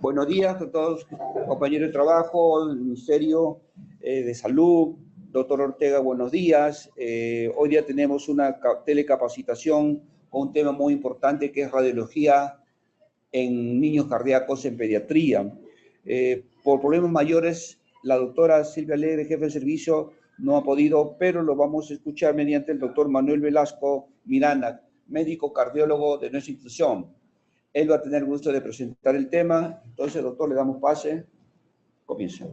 Buenos días a todos, compañeros de trabajo, del Ministerio de Salud. Doctor Ortega, buenos días. Hoy día tenemos una telecapacitación con un tema muy importante que es radiología en niños cardíacos en pediatría. Por problemas mayores, la doctora Silvia Alegre, jefe de servicio, no ha podido, pero lo vamos a escuchar mediante el doctor Manuel Velasco Miranda, médico cardiólogo de nuestra institución. Él va a tener gusto de presentar el tema. Entonces, doctor, le damos pase. Comienza.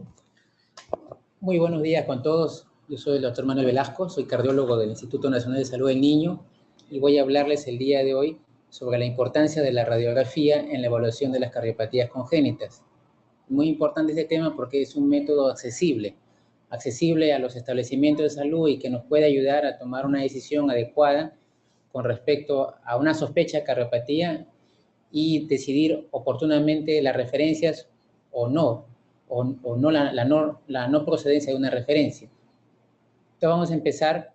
Muy buenos días con todos. Yo soy el doctor Manuel Velasco, soy cardiólogo del Instituto Nacional de Salud del Niño y voy a hablarles el día de hoy sobre la importancia de la radiografía en la evaluación de las cardiopatías congénitas. Muy importante este tema porque es un método accesible a los establecimientos de salud y que nos puede ayudar a tomar una decisión adecuada con respecto a una sospecha de cardiopatía y decidir oportunamente las referencias o no la no procedencia de una referencia. Entonces vamos a empezar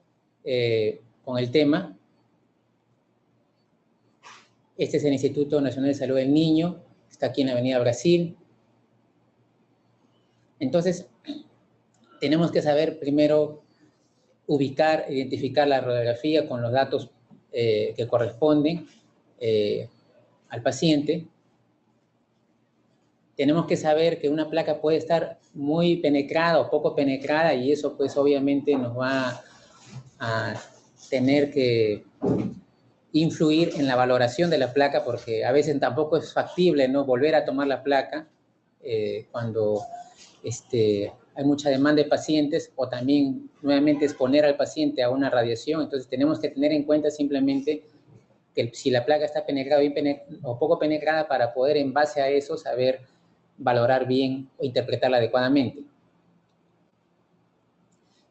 con el tema. Este es el Instituto Nacional de Salud del Niño, está aquí en la Avenida Brasil. Entonces, tenemos que saber primero ubicar, identificar la radiografía con los datos que corresponden al paciente. Tenemos que saber que una placa puede estar muy penetrada o poco penetrada y eso pues obviamente nos va a tener que influir en la valoración de la placa porque a veces tampoco es factible, ¿no?, volver a tomar la placa cuando hay mucha demanda de pacientes o también nuevamente exponer al paciente a una radiación. Entonces tenemos que tener en cuenta simplemente que si la placa está penetrada o poco penetrada para poder en base a eso saber valorar bien o interpretarla adecuadamente.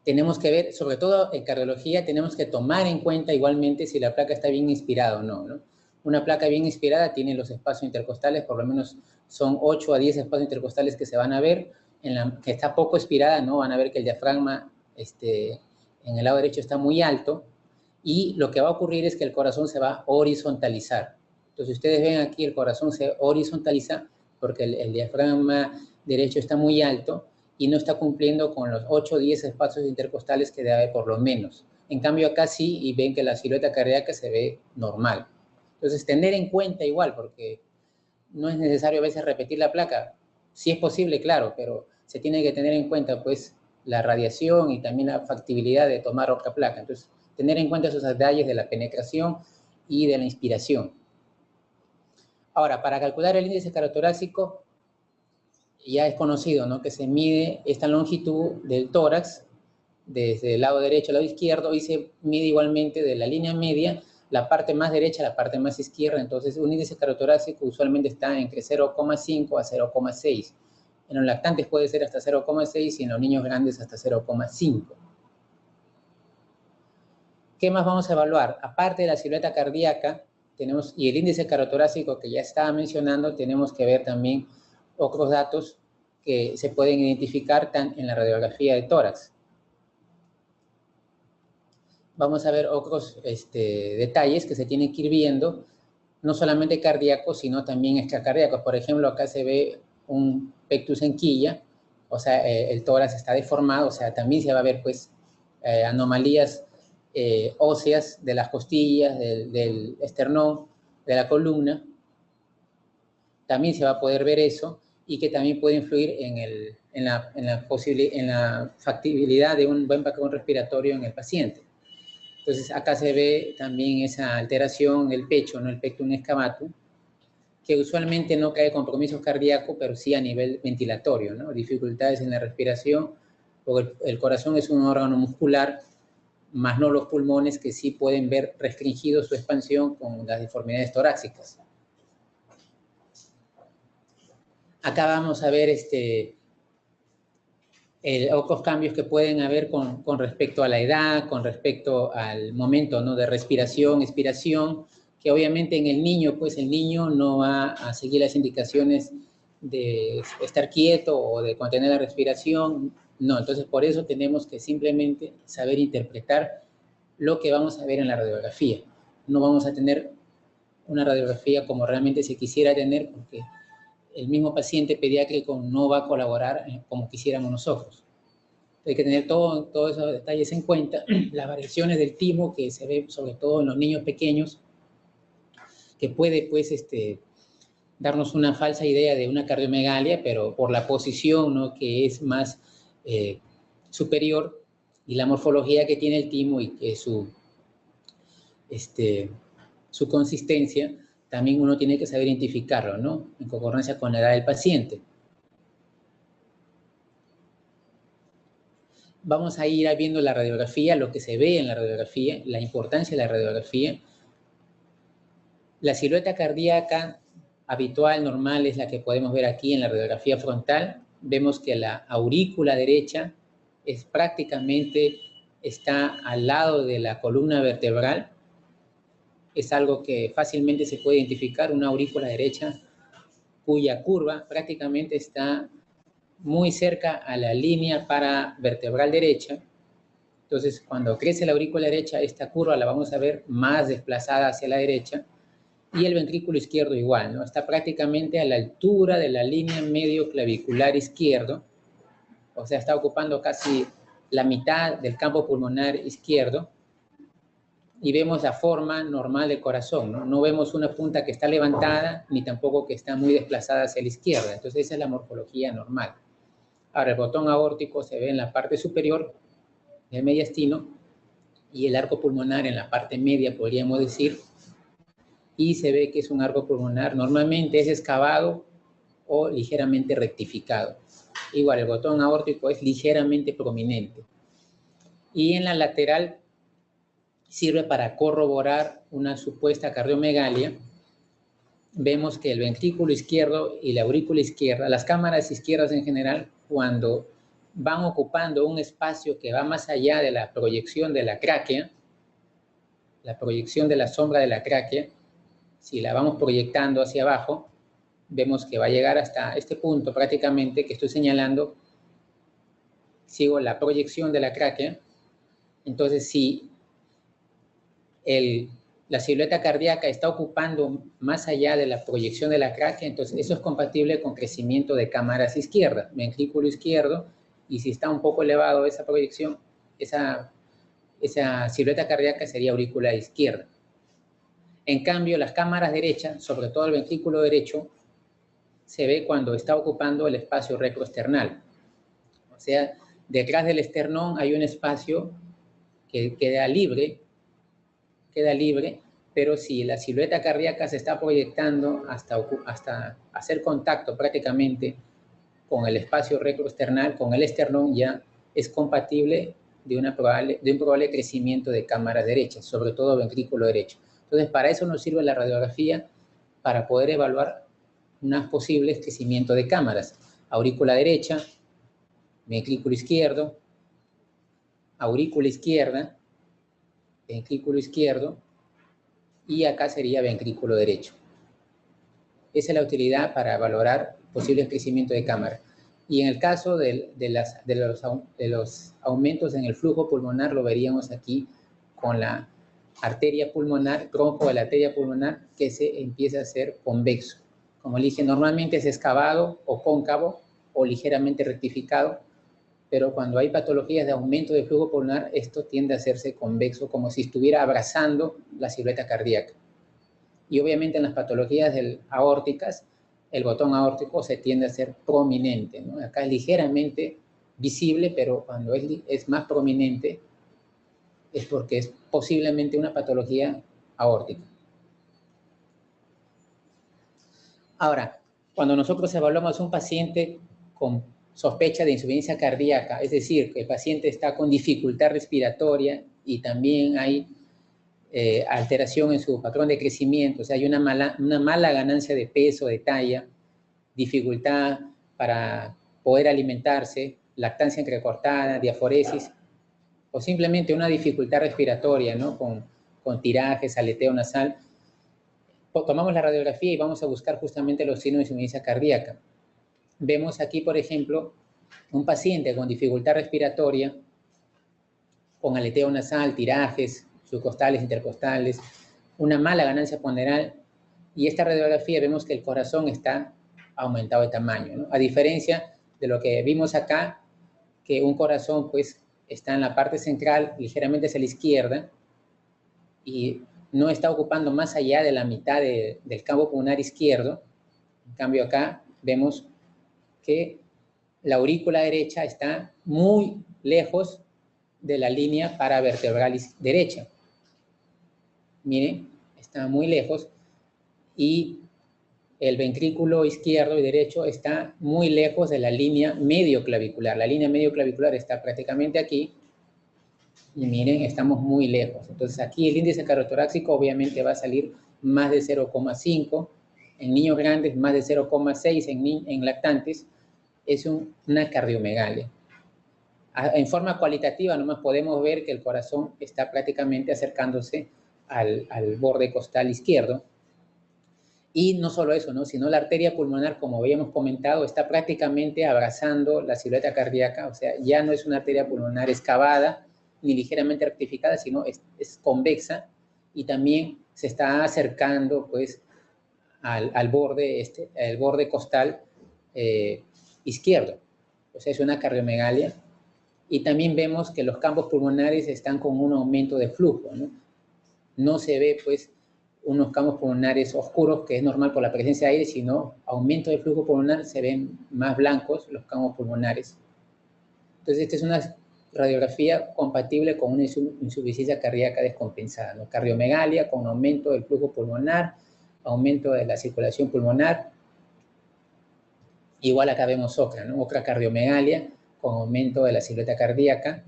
Tenemos que ver, sobre todo en cardiología, tenemos que tomar en cuenta igualmente si la placa está bien inspirada o no, ¿no? Una placa bien inspirada tiene los espacios intercostales, por lo menos son 8 a 10 espacios intercostales que se van a ver. En la que está poco inspirada, ¿no?, van a ver que el diafragma en el lado derecho está muy alto y lo que va a ocurrir es que el corazón se va a horizontalizar. Entonces, ustedes ven aquí el corazón se horizontaliza porque el diafragma derecho está muy alto y no está cumpliendo con los 8 o 10 espacios intercostales que debe haber por lo menos. En cambio acá sí, y ven que la silueta cardíaca se ve normal. Entonces tener en cuenta igual, porque no es necesario a veces repetir la placa. Sí es posible, claro, pero se tiene que tener en cuenta pues la radiación y también la factibilidad de tomar otra placa. Entonces tener en cuenta esos detalles de la penetración y de la inspiración. Ahora, para calcular el índice cardiothorácico, ya es conocido, ¿no?, que se mide esta longitud del tórax desde el lado derecho al lado izquierdo y se mide igualmente de la línea media, la parte más derecha a la parte más izquierda. Entonces, un índice cardiothorácico usualmente está entre 0,5 a 0,6. En los lactantes puede ser hasta 0,6 y en los niños grandes hasta 0,5. ¿Qué más vamos a evaluar? Aparte de la silueta cardíaca y el índice cardiothorácico que ya estaba mencionando, tenemos que ver también otros datos que se pueden identificar en la radiografía de tórax. Vamos a ver otros detalles que se tienen que ir viendo, no solamente cardíacos, sino también extracardíacos. Por ejemplo, acá se ve un pectus en quilla, o sea, el tórax está deformado, o sea, también se va a ver pues anomalías óseas de las costillas, del esternón, de la columna. También se va a poder ver eso y que también puede influir en la factibilidad de un buen patrón respiratorio en el paciente. Entonces, acá se ve también esa alteración del pecho, ¿no?, el pectum excavatum, que usualmente no cae compromiso cardíaco, pero sí a nivel ventilatorio, ¿no?, dificultades en la respiración, porque el corazón es un órgano muscular, más no los pulmones, que sí pueden ver restringido su expansión con las deformidades torácicas. Acá vamos a ver otros cambios que pueden haber con respecto a la edad, con respecto al momento, ¿no?, de respiración, expiración, que obviamente en el niño, pues el niño no va a seguir las indicaciones de estar quieto o de contener la respiración. No, entonces por eso tenemos que simplemente saber interpretar lo que vamos a ver en la radiografía. No vamos a tener una radiografía como realmente se quisiera tener, porque el mismo paciente pediátrico no va a colaborar como quisiéramos nosotros. Hay que tener todos esos detalles en cuenta, las variaciones del timo que se ve sobre todo en los niños pequeños, que puede pues darnos una falsa idea de una cardiomegalia, pero por la posición, ¿no?, que es más superior, y la morfología que tiene el timo y que su consistencia, también uno tiene que saber identificarlo, ¿no?, en concordancia con la edad del paciente. Vamos a ir viendo la radiografía, lo que se ve en la radiografía, la importancia de la radiografía. La silueta cardíaca habitual, normal, es la que podemos ver aquí en la radiografía frontal. Vemos que la aurícula derecha es prácticamente, está al lado de la columna vertebral. Es algo que fácilmente se puede identificar, una aurícula derecha cuya curva prácticamente está muy cerca a la línea paravertebral derecha. Entonces, cuando crece la aurícula derecha, esta curva la vamos a ver más desplazada hacia la derecha, y el ventrículo izquierdo igual, ¿no? Está prácticamente a la altura de la línea medio clavicular izquierdo, o sea, está ocupando casi la mitad del campo pulmonar izquierdo, y vemos la forma normal del corazón, ¿no? No vemos una punta que está levantada, ni tampoco que está muy desplazada hacia la izquierda. Entonces, esa es la morfología normal. Ahora, el botón aórtico se ve en la parte superior del mediastino y el arco pulmonar en la parte media, podríamos decir, y se ve que es un arco pulmonar, normalmente es excavado o ligeramente rectificado. Igual, el botón aórtico es ligeramente prominente. Y en la lateral sirve para corroborar una supuesta cardiomegalia. Vemos que el ventrículo izquierdo y la aurícula izquierda, las cámaras izquierdas en general, cuando van ocupando un espacio que va más allá de la proyección de la tráquea, la proyección de la sombra de la tráquea, si la vamos proyectando hacia abajo, vemos que va a llegar hasta este punto prácticamente que estoy señalando. Sigo la proyección de la tráquea. Entonces, si la silueta cardíaca está ocupando más allá de la proyección de la tráquea, entonces eso es compatible con crecimiento de cámaras izquierdas, ventrículo izquierdo, y si está un poco elevado esa proyección, esa silueta cardíaca sería aurícula izquierda. En cambio, las cámaras derechas, sobre todo el ventrículo derecho, se ve cuando está ocupando el espacio retroesternal. O sea, detrás del esternón hay un espacio que queda libre, pero si la silueta cardíaca se está proyectando hasta hacer contacto prácticamente con el espacio retroesternal, con el esternón, ya es compatible de un probable crecimiento de cámaras derechas, sobre todo ventrículo derecho. Entonces, para eso nos sirve la radiografía, para poder evaluar unos posibles crecimientos de cámaras. Aurícula derecha, ventrículo izquierdo, aurícula izquierda, ventrículo izquierdo, y acá sería ventrículo derecho. Esa es la utilidad para valorar posibles crecimientos de cámara. Y en el caso de los aumentos en el flujo pulmonar, lo veríamos aquí con la arteria pulmonar, tronco de la arteria pulmonar, que se empieza a hacer convexo. Como le dije, normalmente es excavado o cóncavo o ligeramente rectificado, pero cuando hay patologías de aumento de flujo pulmonar, esto tiende a hacerse convexo, como si estuviera abrazando la silueta cardíaca. Y obviamente en las patologías aórticas, el botón aórtico se tiende a ser prominente, ¿no? Acá es ligeramente visible, pero cuando es más prominente, es porque es posiblemente una patología aórtica. Ahora, cuando nosotros evaluamos a un paciente con sospecha de insuficiencia cardíaca, es decir, que el paciente está con dificultad respiratoria y también hay alteración en su patrón de crecimiento, o sea, hay una mala ganancia de peso, de talla, dificultad para poder alimentarse, lactancia entrecortada, diaforesis, o simplemente una dificultad respiratoria, ¿no? Con tirajes, aleteo nasal. Tomamos la radiografía y vamos a buscar justamente los signos de insuficiencia cardíaca. Vemos aquí, por ejemplo, un paciente con dificultad respiratoria, con aleteo nasal, tirajes, subcostales, intercostales, una mala ganancia ponderal, y esta radiografía vemos que el corazón está ha aumentado de tamaño, ¿no? A diferencia de lo que vimos acá, que un corazón pues está en la parte central, ligeramente hacia la izquierda, y no está ocupando más allá de la mitad del campo pulmonar izquierdo. En cambio acá vemos que la aurícula derecha está muy lejos de la línea paravertebral derecha. Miren, está muy lejos, y el ventrículo izquierdo y derecho está muy lejos de la línea medioclavicular. La línea medioclavicular está prácticamente aquí, y miren, estamos muy lejos. Entonces aquí el índice cardiotorácico obviamente va a salir más de 0,5, en niños grandes más de 0,6, en lactantes. Es una cardiomegalia. En forma cualitativa nomás podemos ver que el corazón está prácticamente acercándose al borde costal izquierdo. Y no solo eso, ¿no? Sino la arteria pulmonar, como habíamos comentado, está prácticamente abrazando la silueta cardíaca. O sea, ya no es una arteria pulmonar excavada ni ligeramente rectificada, sino es convexa, y también se está acercando pues al borde, el borde costal izquierdo. O sea, es una cardiomegalia. Y también vemos que los campos pulmonares están con un aumento de flujo, ¿no? No se ve pues unos campos pulmonares oscuros, que es normal por la presencia de aire, sino aumento de flujo pulmonar, se ven más blancos los campos pulmonares. Entonces, esta es una radiografía compatible con una insuficiencia cardíaca descompensada, ¿no? Cardiomegalia con aumento del flujo pulmonar, aumento de la circulación pulmonar. Igual acá vemos otra, ¿no? Otra cardiomegalia con aumento de la silueta cardíaca,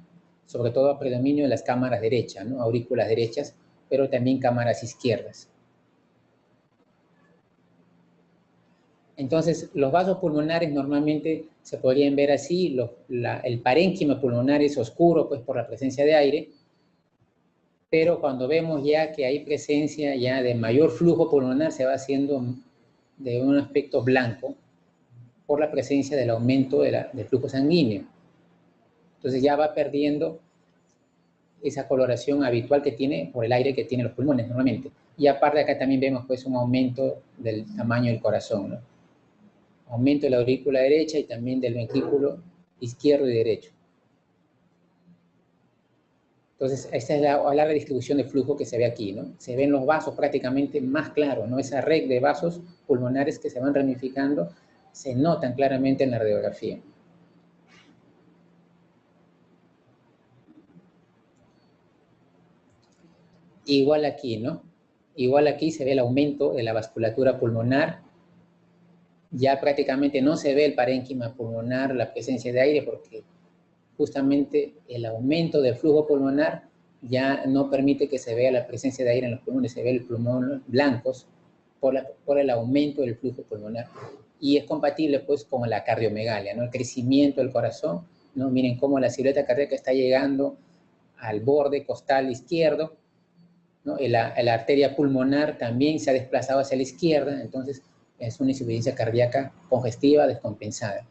sobre todo a predominio de las cámaras derechas, ¿no? Aurículas derechas, pero también cámaras izquierdas. Entonces, los vasos pulmonares normalmente se podrían ver así. El parénquima pulmonar es oscuro, pues, por la presencia de aire, pero cuando vemos ya que hay presencia ya de mayor flujo pulmonar, se va haciendo de un aspecto blanco por la presencia del aumento del flujo sanguíneo. Entonces ya va perdiendo esa coloración habitual que tiene por el aire que tienen los pulmones normalmente. Y aparte acá también vemos pues un aumento del tamaño del corazón, ¿no? Aumento de la aurícula derecha y también del ventrículo izquierdo y derecho. Entonces, esta es la redistribución de flujo que se ve aquí, ¿no? Se ven los vasos prácticamente más claros, ¿no? Esa red de vasos pulmonares que se van ramificando se notan claramente en la radiografía. Igual aquí, ¿no? Igual aquí se ve el aumento de la vasculatura pulmonar. Ya prácticamente no se ve el parénquima pulmonar, la presencia de aire, porque justamente el aumento del flujo pulmonar ya no permite que se vea la presencia de aire en los pulmones, se ve el pulmón blancos por el aumento del flujo pulmonar. Y es compatible pues con la cardiomegalia, ¿no? El crecimiento del corazón, ¿no? Miren cómo la silueta cardíaca está llegando al borde costal izquierdo, ¿no? La arteria pulmonar también se ha desplazado hacia la izquierda, entonces es una insuficiencia cardíaca congestiva descompensada.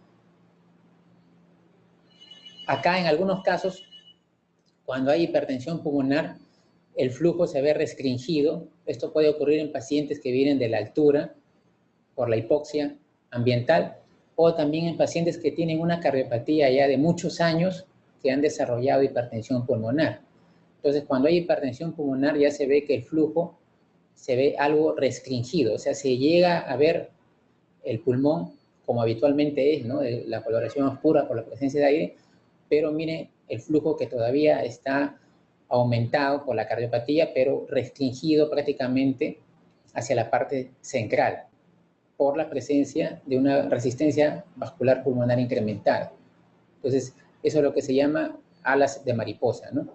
Acá en algunos casos, cuando hay hipertensión pulmonar, el flujo se ve restringido. Esto puede ocurrir en pacientes que vienen de la altura por la hipoxia ambiental, o también en pacientes que tienen una cardiopatía ya de muchos años que han desarrollado hipertensión pulmonar. Entonces, cuando hay hipertensión pulmonar ya se ve que el flujo se ve algo restringido, o sea, se llega a ver el pulmón como habitualmente es, ¿no? La coloración oscura por la presencia de aire, pero mire el flujo que todavía está aumentado por la cardiopatía, pero restringido prácticamente hacia la parte central por la presencia de una resistencia vascular pulmonar incrementada. Entonces, eso es lo que se llama alas de mariposa, ¿no?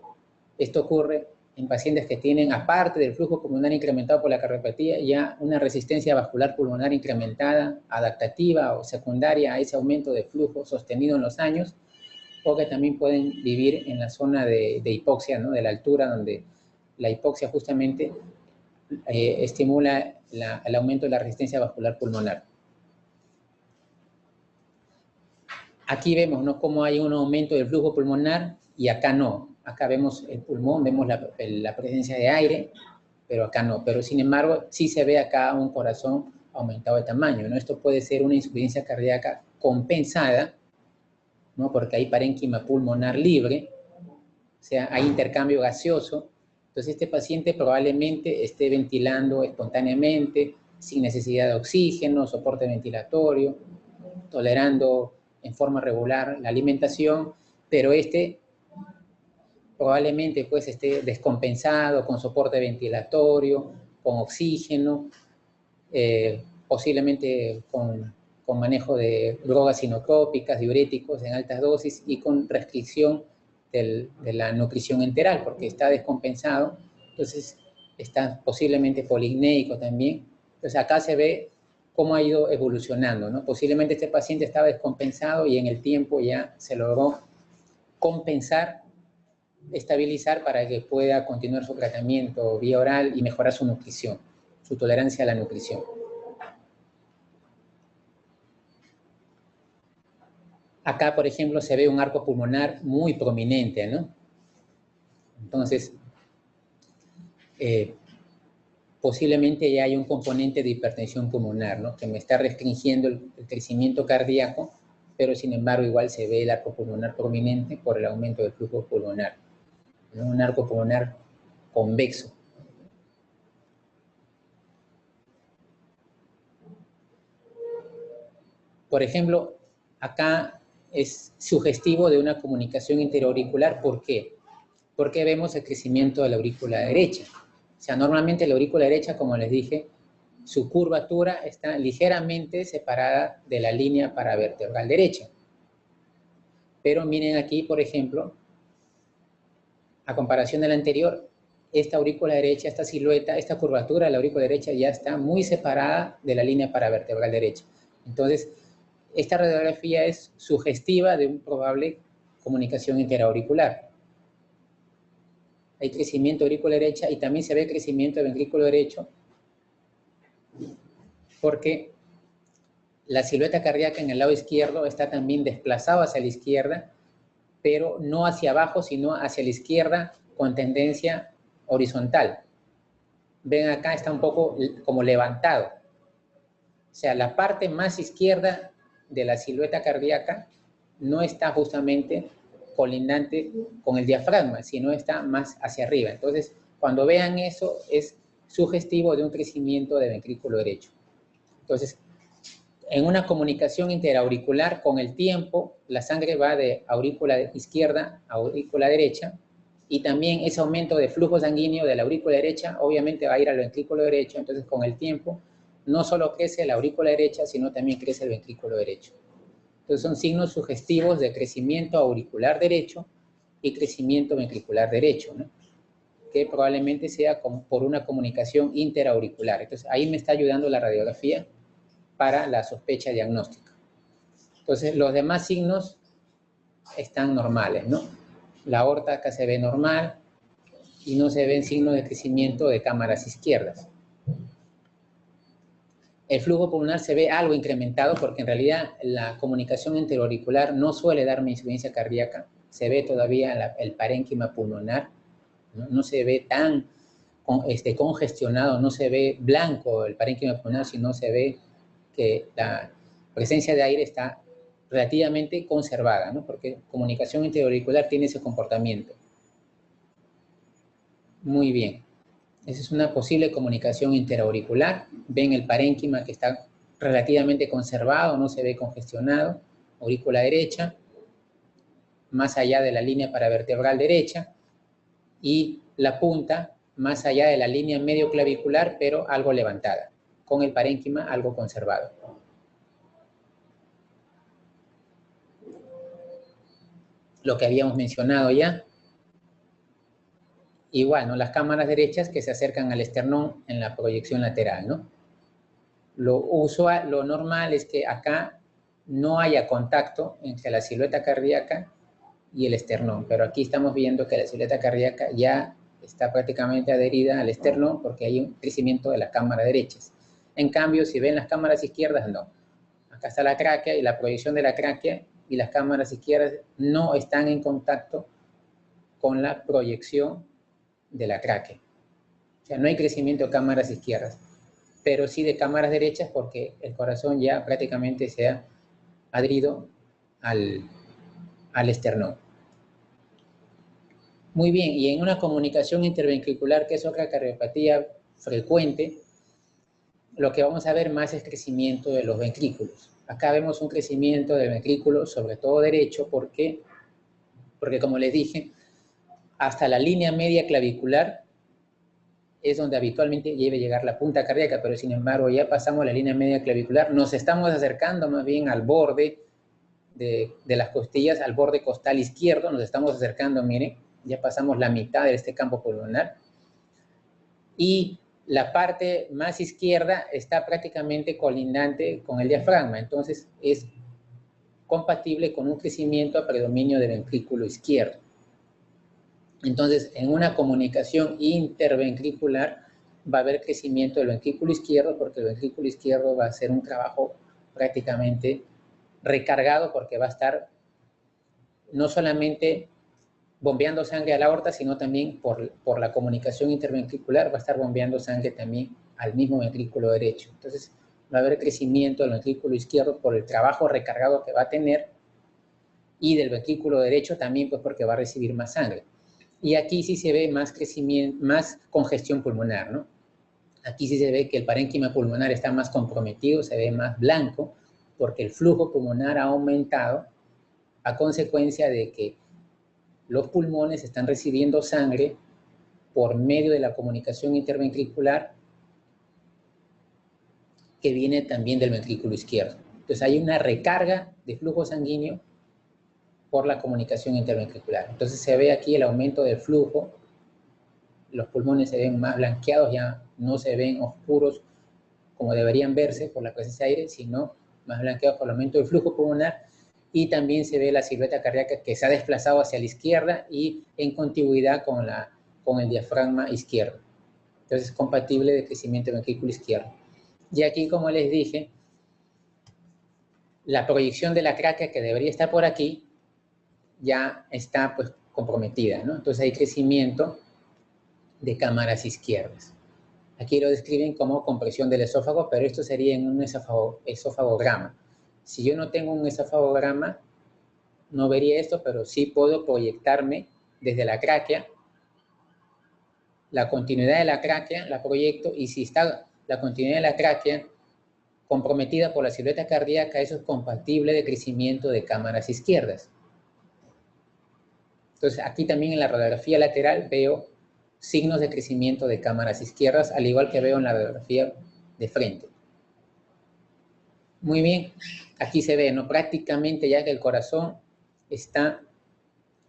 Esto ocurre en pacientes que tienen, aparte del flujo pulmonar incrementado por la cardiopatía, ya una resistencia vascular pulmonar incrementada, adaptativa o secundaria a ese aumento de flujo sostenido en los años, o que también pueden vivir en la zona de hipoxia, ¿no? De la altura, donde la hipoxia justamente estimula el aumento de la resistencia vascular pulmonar. Aquí vemos, ¿no?, cómo hay un aumento del flujo pulmonar y acá no. Acá vemos el pulmón, vemos la presencia de aire, pero acá no. Pero sin embargo, sí se ve acá un corazón aumentado de tamaño, ¿no? Esto puede ser una insuficiencia cardíaca compensada, ¿no? Porque hay parénquima pulmonar libre, o sea, hay intercambio gaseoso. Entonces, este paciente probablemente esté ventilando espontáneamente, sin necesidad de oxígeno, soporte ventilatorio, tolerando en forma regular la alimentación, pero probablemente pues esté descompensado, con soporte ventilatorio, con oxígeno, posiblemente con manejo de drogas sinotrópicas, diuréticos en altas dosis y con restricción de la nutrición enteral, porque está descompensado, entonces está posiblemente polignéico también. Entonces acá se ve cómo ha ido evolucionando, ¿no? Posiblemente este paciente estaba descompensado y en el tiempo ya se logró compensar, estabilizar para que pueda continuar su tratamiento vía oral y mejorar su nutrición, su tolerancia a la nutrición. Acá, por ejemplo, se ve un arco pulmonar muy prominente, ¿no? Entonces, posiblemente ya hay un componente de hipertensión pulmonar, ¿no? Que me está restringiendo el crecimiento cardíaco, pero sin embargo igual se ve el arco pulmonar prominente por el aumento del flujo pulmonar, ¿no? Un arco pulmonar convexo. Por ejemplo, acá es sugestivo de una comunicación interauricular. ¿Por qué? Porque vemos el crecimiento de la aurícula derecha. O sea, normalmente la aurícula derecha, como les dije, su curvatura está ligeramente separada de la línea paravertebral derecha. Pero miren aquí, por ejemplo, a comparación de la anterior, esta aurícula derecha, esta silueta, esta curvatura de la aurícula derecha ya está muy separada de la línea paravertebral derecha. Entonces, esta radiografía es sugestiva de una probable comunicación interauricular. Hay crecimiento de aurícula derecha y también se ve crecimiento de ventrículo derecho porque la silueta cardíaca en el lado izquierdo está también desplazada hacia la izquierda, pero no hacia abajo, sino hacia la izquierda con tendencia horizontal. Ven acá, está un poco como levantado. O sea, la parte más izquierda de la silueta cardíaca no está justamente colindante con el diafragma, sino está más hacia arriba. Entonces, cuando vean eso, es sugestivo de un crecimiento de ventrículo derecho. Entonces, en una comunicación interauricular, con el tiempo, la sangre va de aurícula izquierda a aurícula derecha, y también ese aumento de flujo sanguíneo de la aurícula derecha, obviamente va a ir al ventrículo derecho. Entonces, con el tiempo, no solo crece la aurícula derecha, sino también crece el ventrículo derecho. Entonces, son signos sugestivos de crecimiento auricular derecho y crecimiento ventricular derecho, ¿no? Que probablemente sea por una comunicación interauricular. Entonces, ahí me está ayudando la radiografía para la sospecha diagnóstica. Entonces, los demás signos están normales, ¿no? La aorta acá se ve normal y no se ven signos de crecimiento de cámaras izquierdas. El flujo pulmonar se ve algo incrementado porque en realidad la comunicación interauricular no suele darme insuficiencia cardíaca. Se ve todavía el parénquima pulmonar, no se ve tan congestionado, no se ve blanco el parénquima pulmonar, sino se ve que la presencia de aire está relativamente conservada, ¿no? Porque comunicación interauricular tiene ese comportamiento. Muy bien. Esa es una posible comunicación interauricular. Ven el parénquima que está relativamente conservado, no se ve congestionado. Aurícula derecha, más allá de la línea paravertebral derecha, y la punta más allá de la línea medio clavicular, pero algo levantada, con el parénquima algo conservado. Lo que habíamos mencionado ya. Igual, ¿no? Las cámaras derechas que se acercan al esternón en la proyección lateral, ¿no? Lo normal es que acá no haya contacto entre la silueta cardíaca y el esternón, pero aquí estamos viendo que la silueta cardíaca ya está prácticamente adherida al esternón porque hay un crecimiento de las cámaras derechas. En cambio, si ven las cámaras izquierdas, no. Acá está la tráquea y la proyección de la tráquea y las cámaras izquierdas no están en contacto con la proyección de la tráquea. O sea, no hay crecimiento de cámaras izquierdas. pero sí de cámaras derechas porque el corazón ya prácticamente se ha adherido al esternón. Muy bien, y en una comunicación interventricular, que es otra cardiopatía frecuente, lo que vamos a ver más es crecimiento de los ventrículos. Acá vemos un crecimiento del ventrículo, sobre todo derecho, porque como les dije, hasta la línea media clavicular es donde habitualmente debe llegar la punta cardíaca, pero sin embargo ya pasamos la línea media clavicular, nos estamos acercando más bien al borde de las costillas, al borde costal izquierdo, nos estamos acercando, miren, ya pasamos la mitad de este campo pulmonar, y la parte más izquierda está prácticamente colindante con el diafragma, entonces es compatible con un crecimiento a predominio del ventrículo izquierdo. Entonces, en una comunicación interventricular va a haber crecimiento del ventrículo izquierdo porque el ventrículo izquierdo va a hacer un trabajo prácticamente recargado porque va a estar no solamente bombeando sangre a la aorta, sino también por la comunicación interventricular va a estar bombeando sangre también al mismo ventrículo derecho. Entonces, va a haber crecimiento del ventrículo izquierdo por el trabajo recargado que va a tener y del ventrículo derecho también pues porque va a recibir más sangre. Y aquí sí se ve más crecimiento, más congestión pulmonar, ¿no? Aquí sí se ve que el parénquima pulmonar está más comprometido, se ve más blanco, porque el flujo pulmonar ha aumentado a consecuencia de que los pulmones están recibiendo sangre por medio de la comunicación interventricular que viene también del ventrículo izquierdo. Entonces hay una recarga de flujo sanguíneo por la comunicación interventricular. Entonces se ve aquí el aumento del flujo, los pulmones se ven más blanqueados, ya no se ven oscuros como deberían verse por la presencia de aire, sino más blanqueados por el aumento del flujo pulmonar, y también se ve la silueta cardíaca que se ha desplazado hacia la izquierda y en contigüidad con el diafragma izquierdo. Entonces es compatible de crecimiento del ventrículo izquierdo. Y aquí, como les dije, la proyección de la tráquea que debería estar por aquí ya está pues comprometida, ¿no? Entonces hay crecimiento de cámaras izquierdas. Aquí lo describen como compresión del esófago, pero esto sería en un esofagograma. Si yo no tengo un esofagograma, no vería esto, pero sí puedo proyectarme desde la tráquea, la continuidad de la tráquea la proyecto, y si está la continuidad de la tráquea comprometida por la silueta cardíaca, eso es compatible de crecimiento de cámaras izquierdas. Entonces, aquí también en la radiografía lateral veo signos de crecimiento de cámaras izquierdas, al igual que veo en la radiografía de frente. Muy bien, aquí se ve, ¿no? Prácticamente ya que el corazón está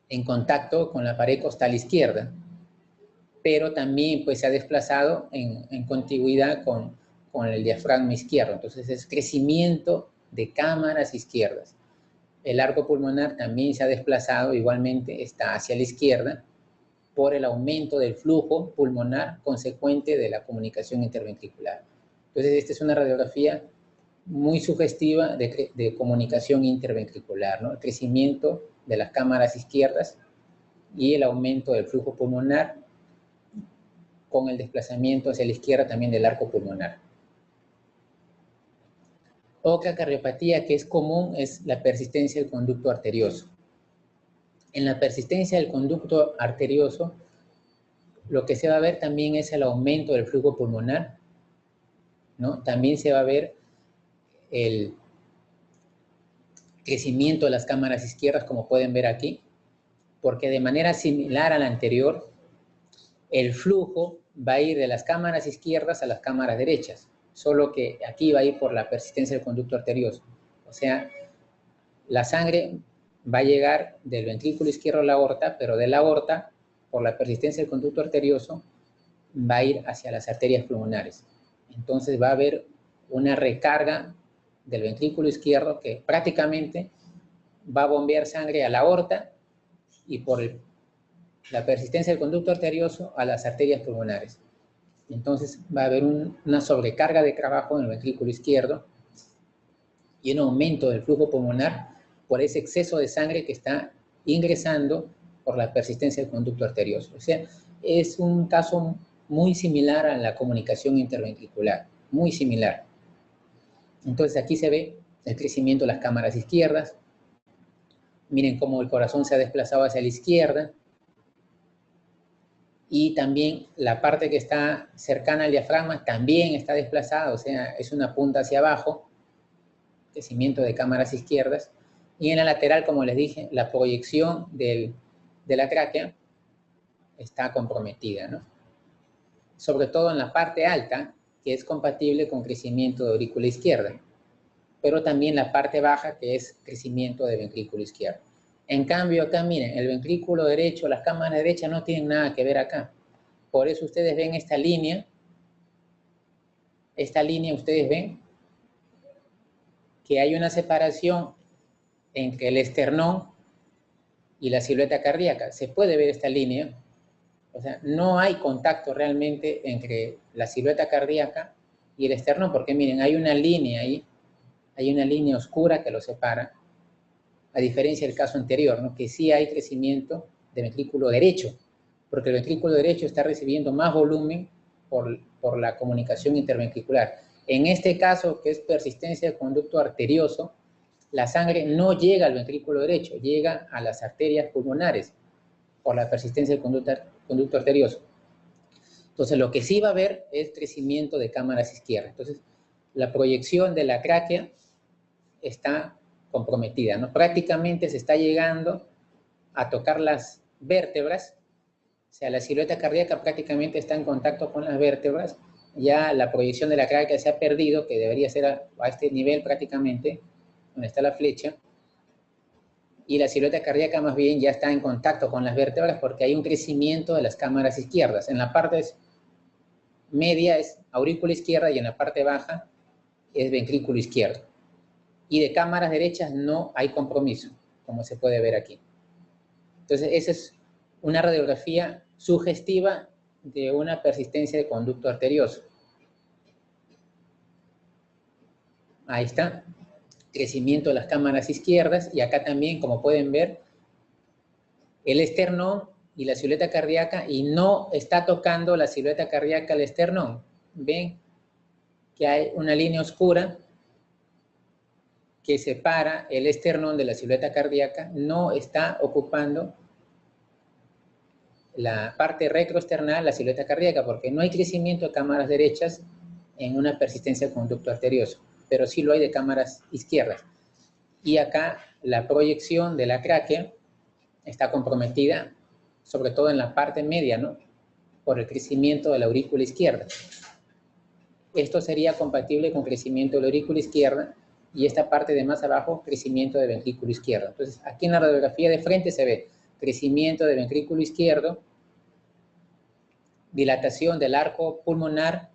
en contacto con la pared costal izquierda, pero también pues se ha desplazado en contigüidad con el diafragma izquierdo. Entonces es crecimiento de cámaras izquierdas. El arco pulmonar también se ha desplazado, igualmente está hacia la izquierda, por el aumento del flujo pulmonar consecuente de la comunicación interventricular. Entonces, esta es una radiografía muy sugestiva de comunicación interventricular, ¿no? El crecimiento de las cámaras izquierdas y el aumento del flujo pulmonar con el desplazamiento hacia la izquierda también del arco pulmonar. Otra cardiopatía que es común es la persistencia del conducto arterioso. En la persistencia del conducto arterioso, lo que se va a ver también es el aumento del flujo pulmonar, ¿no? También se va a ver el crecimiento de las cámaras izquierdas, como pueden ver aquí, porque de manera similar a la anterior, el flujo va a ir de las cámaras izquierdas a las cámaras derechas, solo que aquí va a ir por la persistencia del conducto arterioso. O sea, la sangre va a llegar del ventrículo izquierdo a la aorta, pero de la aorta, por la persistencia del conducto arterioso, va a ir hacia las arterias pulmonares. Entonces va a haber una recarga del ventrículo izquierdo que prácticamente va a bombear sangre a la aorta y por la persistencia del conducto arterioso a las arterias pulmonares. Entonces va a haber una sobrecarga de trabajo en el ventrículo izquierdo y un aumento del flujo pulmonar por ese exceso de sangre que está ingresando por la persistencia del conducto arterioso. O sea, es un caso muy similar a la comunicación interventricular. muy similar. Entonces aquí se ve el crecimiento de las cámaras izquierdas. Miren cómo el corazón se ha desplazado hacia la izquierda. Y también la parte que está cercana al diafragma también está desplazada, o sea, es una punta hacia abajo, crecimiento de cámaras izquierdas. Y en la lateral, como les dije, la proyección de la tráquea está comprometida, ¿no? Sobre todo en la parte alta, que es compatible con crecimiento de aurícula izquierda, pero también la parte baja, que es crecimiento de ventrículo izquierdo. En cambio, acá miren, el ventrículo derecho, las cámaras derechas no tienen nada que ver acá. Por eso ustedes ven esta línea ustedes ven que hay una separación entre el esternón y la silueta cardíaca. Se puede ver esta línea, o sea, no hay contacto realmente entre la silueta cardíaca y el esternón, porque miren, hay una línea ahí, hay una línea oscura que lo separa, a diferencia del caso anterior, ¿no? Que sí hay crecimiento del ventrículo derecho, porque el ventrículo derecho está recibiendo más volumen por la comunicación interventricular. En este caso, que es persistencia del conducto arterioso, la sangre no llega al ventrículo derecho, llega a las arterias pulmonares por la persistencia del conducto arterioso. Entonces, lo que sí va a haber es crecimiento de cámaras izquierdas. Entonces, la proyección de la tráquea está comprometida, ¿no? Prácticamente se está llegando a tocar las vértebras, o sea, la silueta cardíaca prácticamente está en contacto con las vértebras, ya la proyección de la tráquea se ha perdido, que debería ser a este nivel prácticamente, donde está la flecha, y la silueta cardíaca más bien ya está en contacto con las vértebras porque hay un crecimiento de las cámaras izquierdas. En la parte media es aurícula izquierda y en la parte baja es ventrículo izquierdo. Y de cámaras derechas no hay compromiso, como se puede ver aquí. Entonces, esa es una radiografía sugestiva de una persistencia de conducto arterioso. Ahí está, crecimiento de las cámaras izquierdas, y acá también, como pueden ver, el esternón y la silueta cardíaca, y no está tocando la silueta cardíaca al esternón. Ven que hay una línea oscura que separa el esternón de la silueta cardíaca, no está ocupando la parte retroesternal, la silueta cardíaca, porque no hay crecimiento de cámaras derechas en una persistencia de conducto arterioso, pero sí lo hay de cámaras izquierdas. Y acá la proyección de la tráquea está comprometida, sobre todo en la parte media, ¿no? Por el crecimiento de la aurícula izquierda. Esto sería compatible con crecimiento de la aurícula izquierda, y esta parte de más abajo, crecimiento de ventrículo izquierdo. Entonces, aquí en la radiografía de frente se ve crecimiento de ventrículo izquierdo, dilatación del arco pulmonar,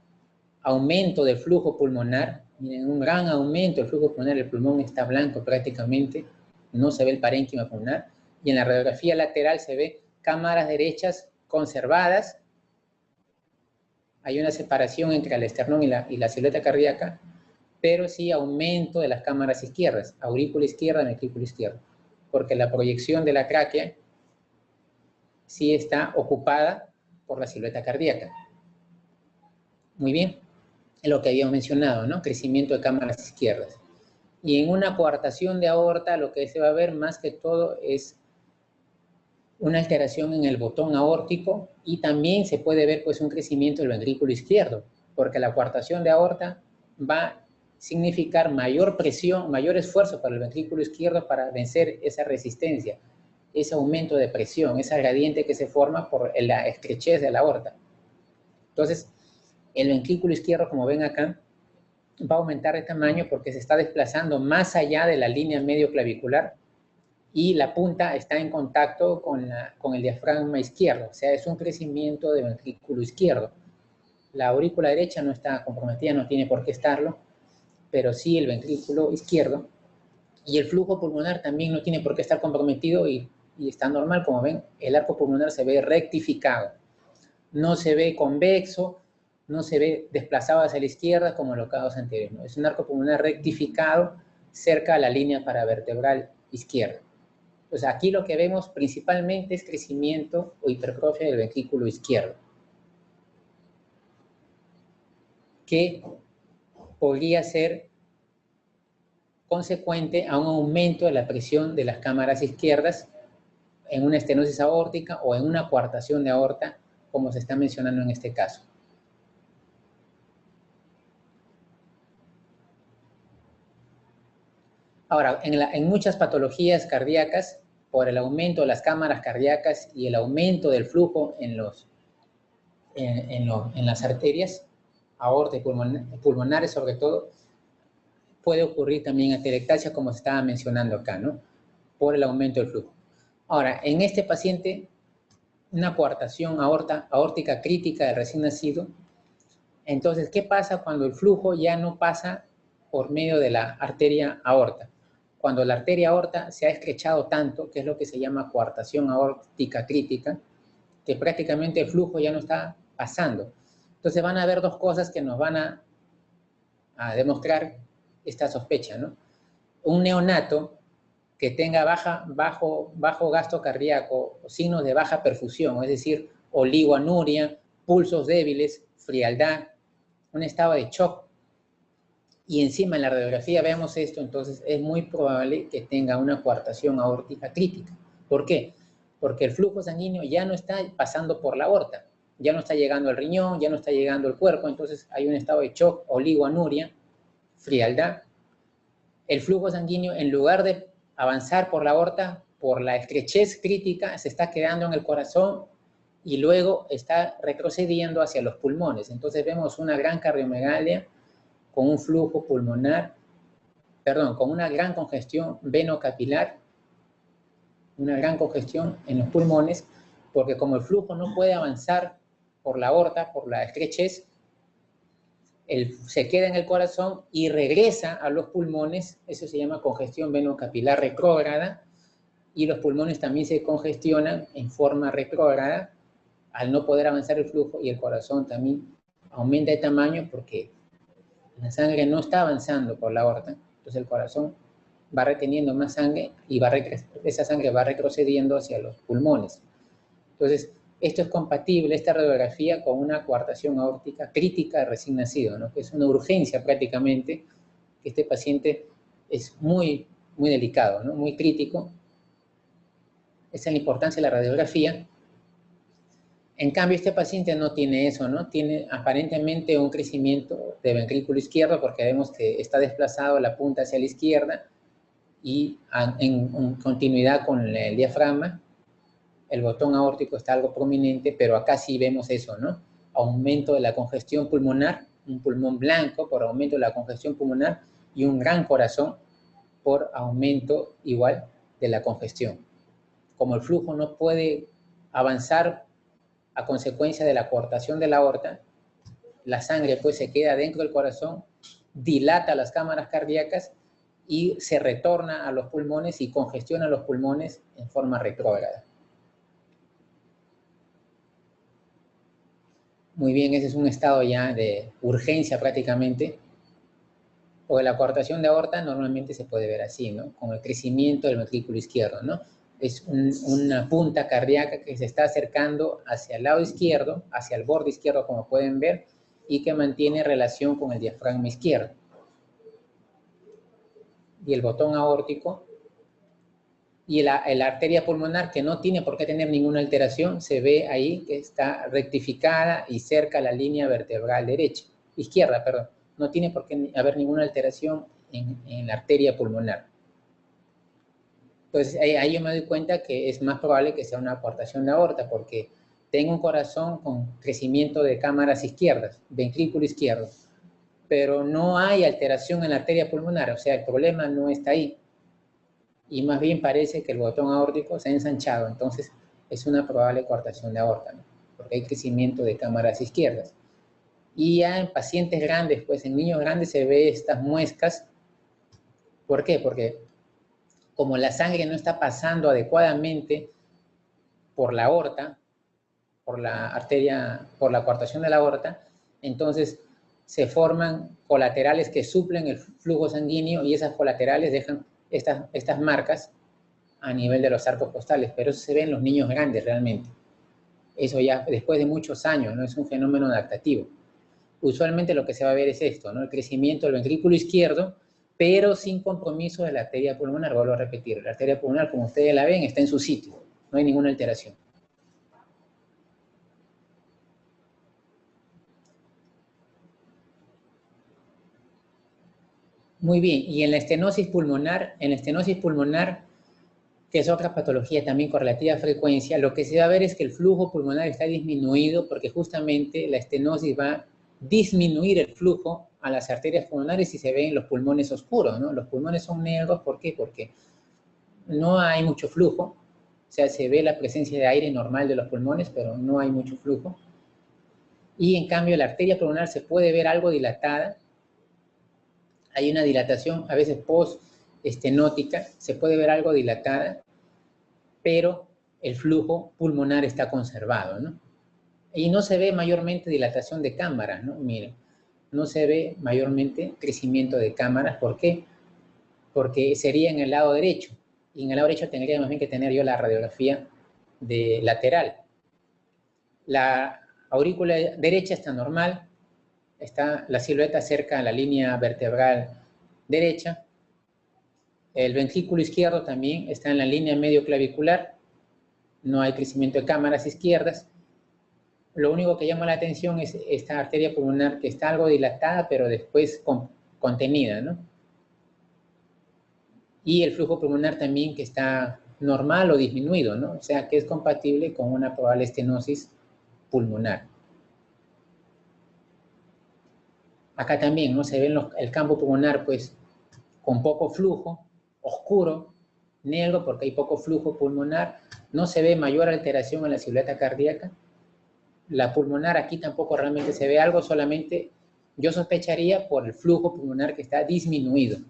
aumento del flujo pulmonar. Miren, un gran aumento del flujo pulmonar, el pulmón está blanco prácticamente, no se ve el parénquima pulmonar, y en la radiografía lateral se ve cámaras derechas conservadas, hay una separación entre el esternón y la silueta cardíaca, pero sí aumento de las cámaras izquierdas, aurícula izquierda, ventrículo izquierdo, porque la proyección de la tráquea sí está ocupada por la silueta cardíaca. Muy bien, es lo que habíamos mencionado, ¿no? Crecimiento de cámaras izquierdas. Y en una coartación de aorta lo que se va a ver más que todo es una alteración en el botón aórtico, y también se puede ver pues un crecimiento del ventrículo izquierdo, porque la coartación de aorta va a significar mayor presión, mayor esfuerzo para el ventrículo izquierdo para vencer esa resistencia, ese aumento de presión, esa gradiente que se forma por la estrechez de la aorta. Entonces, el ventrículo izquierdo, como ven acá, va a aumentar de tamaño porque se está desplazando más allá de la línea medio clavicular, y la punta está en contacto con el diafragma izquierdo, o sea, es un crecimiento de ventrículo izquierdo. La aurícula derecha no está comprometida, no tiene por qué estarlo, pero sí el ventrículo izquierdo, y el flujo pulmonar también no tiene por qué estar comprometido, y está normal. Como ven, el arco pulmonar se ve rectificado, no se ve convexo, no se ve desplazado hacia la izquierda como en los casos anteriores, ¿no? Es un arco pulmonar rectificado cerca a la línea paravertebral izquierda. Entonces, aquí lo que vemos principalmente es crecimiento o hipertrofia del ventrículo izquierdo, que podría ser consecuente a un aumento de la presión de las cámaras izquierdas en una estenosis aórtica o en una coartación de aorta, como se está mencionando en este caso. Ahora, en muchas patologías cardíacas, por el aumento de las cámaras cardíacas y el aumento del flujo en las arterias, aorta y pulmonares sobre todo, puede ocurrir también atelectasia, como se estaba mencionando acá, ¿no? Por el aumento del flujo. Ahora, en este paciente, una coartación aórtica crítica del recién nacido. Entonces, ¿qué pasa cuando el flujo ya no pasa por medio de la arteria aorta? Cuando la arteria aorta se ha estrechado tanto, que es lo que se llama coartación aórtica crítica, que prácticamente el flujo ya no está pasando. Entonces van a haber dos cosas que nos van a demostrar esta sospecha, ¿no? Un neonato que tenga bajo gasto cardíaco, signos de baja perfusión, es decir, oligoanuria, pulsos débiles, frialdad, un estado de shock, y encima en la radiografía vemos esto, entonces es muy probable que tenga una coartación aórtica crítica. ¿Por qué? Porque el flujo sanguíneo ya no está pasando por la aorta, ya no está llegando al riñón, ya no está llegando al cuerpo, entonces hay un estado de shock, oligoanuria, frialdad. El flujo sanguíneo, en lugar de avanzar por la aorta, por la estrechez crítica, se está quedando en el corazón y luego está retrocediendo hacia los pulmones. Entonces vemos una gran cardiomegalia con un flujo pulmonar, con una gran congestión venocapilar, una gran congestión en los pulmones, porque como el flujo no puede avanzar por la aorta, por la estrechez, se queda en el corazón y regresa a los pulmones. Eso se llama congestión venocapilar retrógrada, y los pulmones también se congestionan en forma retrógrada al no poder avanzar el flujo, y el corazón también aumenta de tamaño porque la sangre no está avanzando por la aorta, entonces el corazón va reteniendo más sangre y esa sangre va retrocediendo hacia los pulmones. Entonces, esto es compatible, esta radiografía, con una coartación aórtica crítica de recién nacido, ¿no? Que es una urgencia prácticamente, que este paciente es muy, muy delicado, ¿no? Muy crítico. Esa es la importancia de la radiografía. En cambio, este paciente no tiene eso, ¿no? Tiene aparentemente un crecimiento de ventrículo izquierdo, porque vemos que está desplazado la punta hacia la izquierda y en continuidad con el diafragma. El botón aórtico está algo prominente, pero acá sí vemos eso, ¿no? Aumento de la congestión pulmonar, un pulmón blanco por aumento de la congestión pulmonar, y un gran corazón por aumento igual de la congestión. Como el flujo no puede avanzar a consecuencia de la coartación de la aorta, la sangre pues se queda dentro del corazón, dilata las cámaras cardíacas y se retorna a los pulmones y congestiona los pulmones en forma retrógrada. Muy bien, ese es un estado ya de urgencia prácticamente, porque la coartación de aorta normalmente se puede ver así, ¿no? Con el crecimiento del ventrículo izquierdo, ¿no? Es una punta cardíaca que se está acercando hacia el lado izquierdo, hacia el borde izquierdo, como pueden ver, y que mantiene relación con el diafragma izquierdo. Y el botón aórtico y la arteria pulmonar, que no tiene por qué tener ninguna alteración, se ve ahí que está rectificada y cerca a la línea vertebral izquierda, perdón. No tiene por qué haber ninguna alteración en la arteria pulmonar. Entonces, ahí yo me doy cuenta que es más probable que sea una coartación de aorta, porque tengo un corazón con crecimiento de cámaras izquierdas, ventrículo izquierdo, pero no hay alteración en la arteria pulmonar, o sea, el problema no está ahí. Y más bien parece que el botón aórtico se ha ensanchado, entonces es una probable coartación de aorta, ¿no? Porque hay crecimiento de cámaras izquierdas. Y ya en pacientes grandes, pues en niños grandes se ve estas muescas. ¿Por qué? Porque como la sangre no está pasando adecuadamente por la aorta, por la arteria, por la coartación de la aorta, entonces se forman colaterales que suplen el flujo sanguíneo, y esas colaterales dejan estas marcas a nivel de los arcos costales, pero eso se ve en los niños grandes realmente. Eso ya después de muchos años, no es un fenómeno adaptativo. usualmente lo que se va a ver es esto, ¿no? El crecimiento del ventrículo izquierdo, pero sin compromiso de la arteria pulmonar. Vuelvo a repetir, la arteria pulmonar, como ustedes la ven, está en su sitio, no hay ninguna alteración. Muy bien, y en la estenosis pulmonar, que es otra patología también con relativa frecuencia, lo que se va a ver es que el flujo pulmonar está disminuido porque justamente la estenosis va a disminuir el flujo a las arterias pulmonares y se ven los pulmones oscuros, ¿no? Los pulmones son negros, ¿por qué? Porque no hay mucho flujo, o sea, se ve la presencia de aire normal de los pulmones, pero no hay mucho flujo. Y en cambio la arteria pulmonar se puede ver algo dilatada. Hay una dilatación, a veces post-estenótica, se puede ver algo dilatada, pero el flujo pulmonar está conservado, ¿no? Y no se ve mayormente dilatación de cámaras, ¿no? Miren, no se ve mayormente crecimiento de cámaras. ¿Por qué? Porque sería en el lado derecho. Y en el lado derecho tendría más bien que tener yo la radiografía de lateral. La aurícula derecha está normal, está la silueta cerca a la línea vertebral derecha. El ventrículo izquierdo también está en la línea medio clavicular. No hay crecimiento de cámaras izquierdas. Lo único que llama la atención es esta arteria pulmonar que está algo dilatada, pero después contenida, ¿no? Y el flujo pulmonar también que está normal o disminuido, ¿no? O sea, que es compatible con una probable estenosis pulmonar. Acá también, ¿no? Se ve el campo pulmonar, pues, con poco flujo, oscuro, negro, porque hay poco flujo pulmonar. No se ve mayor alteración en la silueta cardíaca. La pulmonar aquí tampoco realmente se ve algo, solamente yo sospecharía por el flujo pulmonar que está disminuido.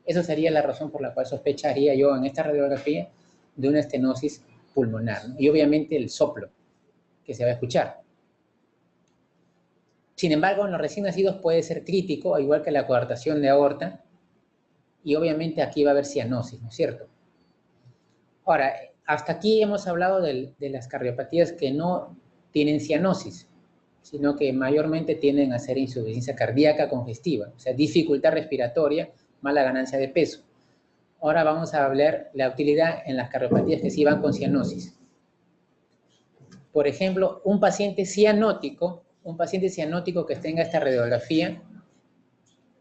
Esa sería la razón por la cual sospecharía yo en esta radiografía de una estenosis pulmonar, ¿no? Y obviamente el soplo que se va a escuchar. Sin embargo, en los recién nacidos puede ser crítico, al igual que la coartación de aorta, y obviamente aquí va a haber cianosis, ¿no es cierto? Ahora, hasta aquí hemos hablado de las cardiopatías que no tienen cianosis, sino que mayormente tienden a ser insuficiencia cardíaca congestiva, o sea, dificultad respiratoria, mala ganancia de peso. Ahora vamos a hablar la utilidad en las cardiopatías que sí van con cianosis. Por ejemplo, un paciente cianótico que tenga esta radiografía,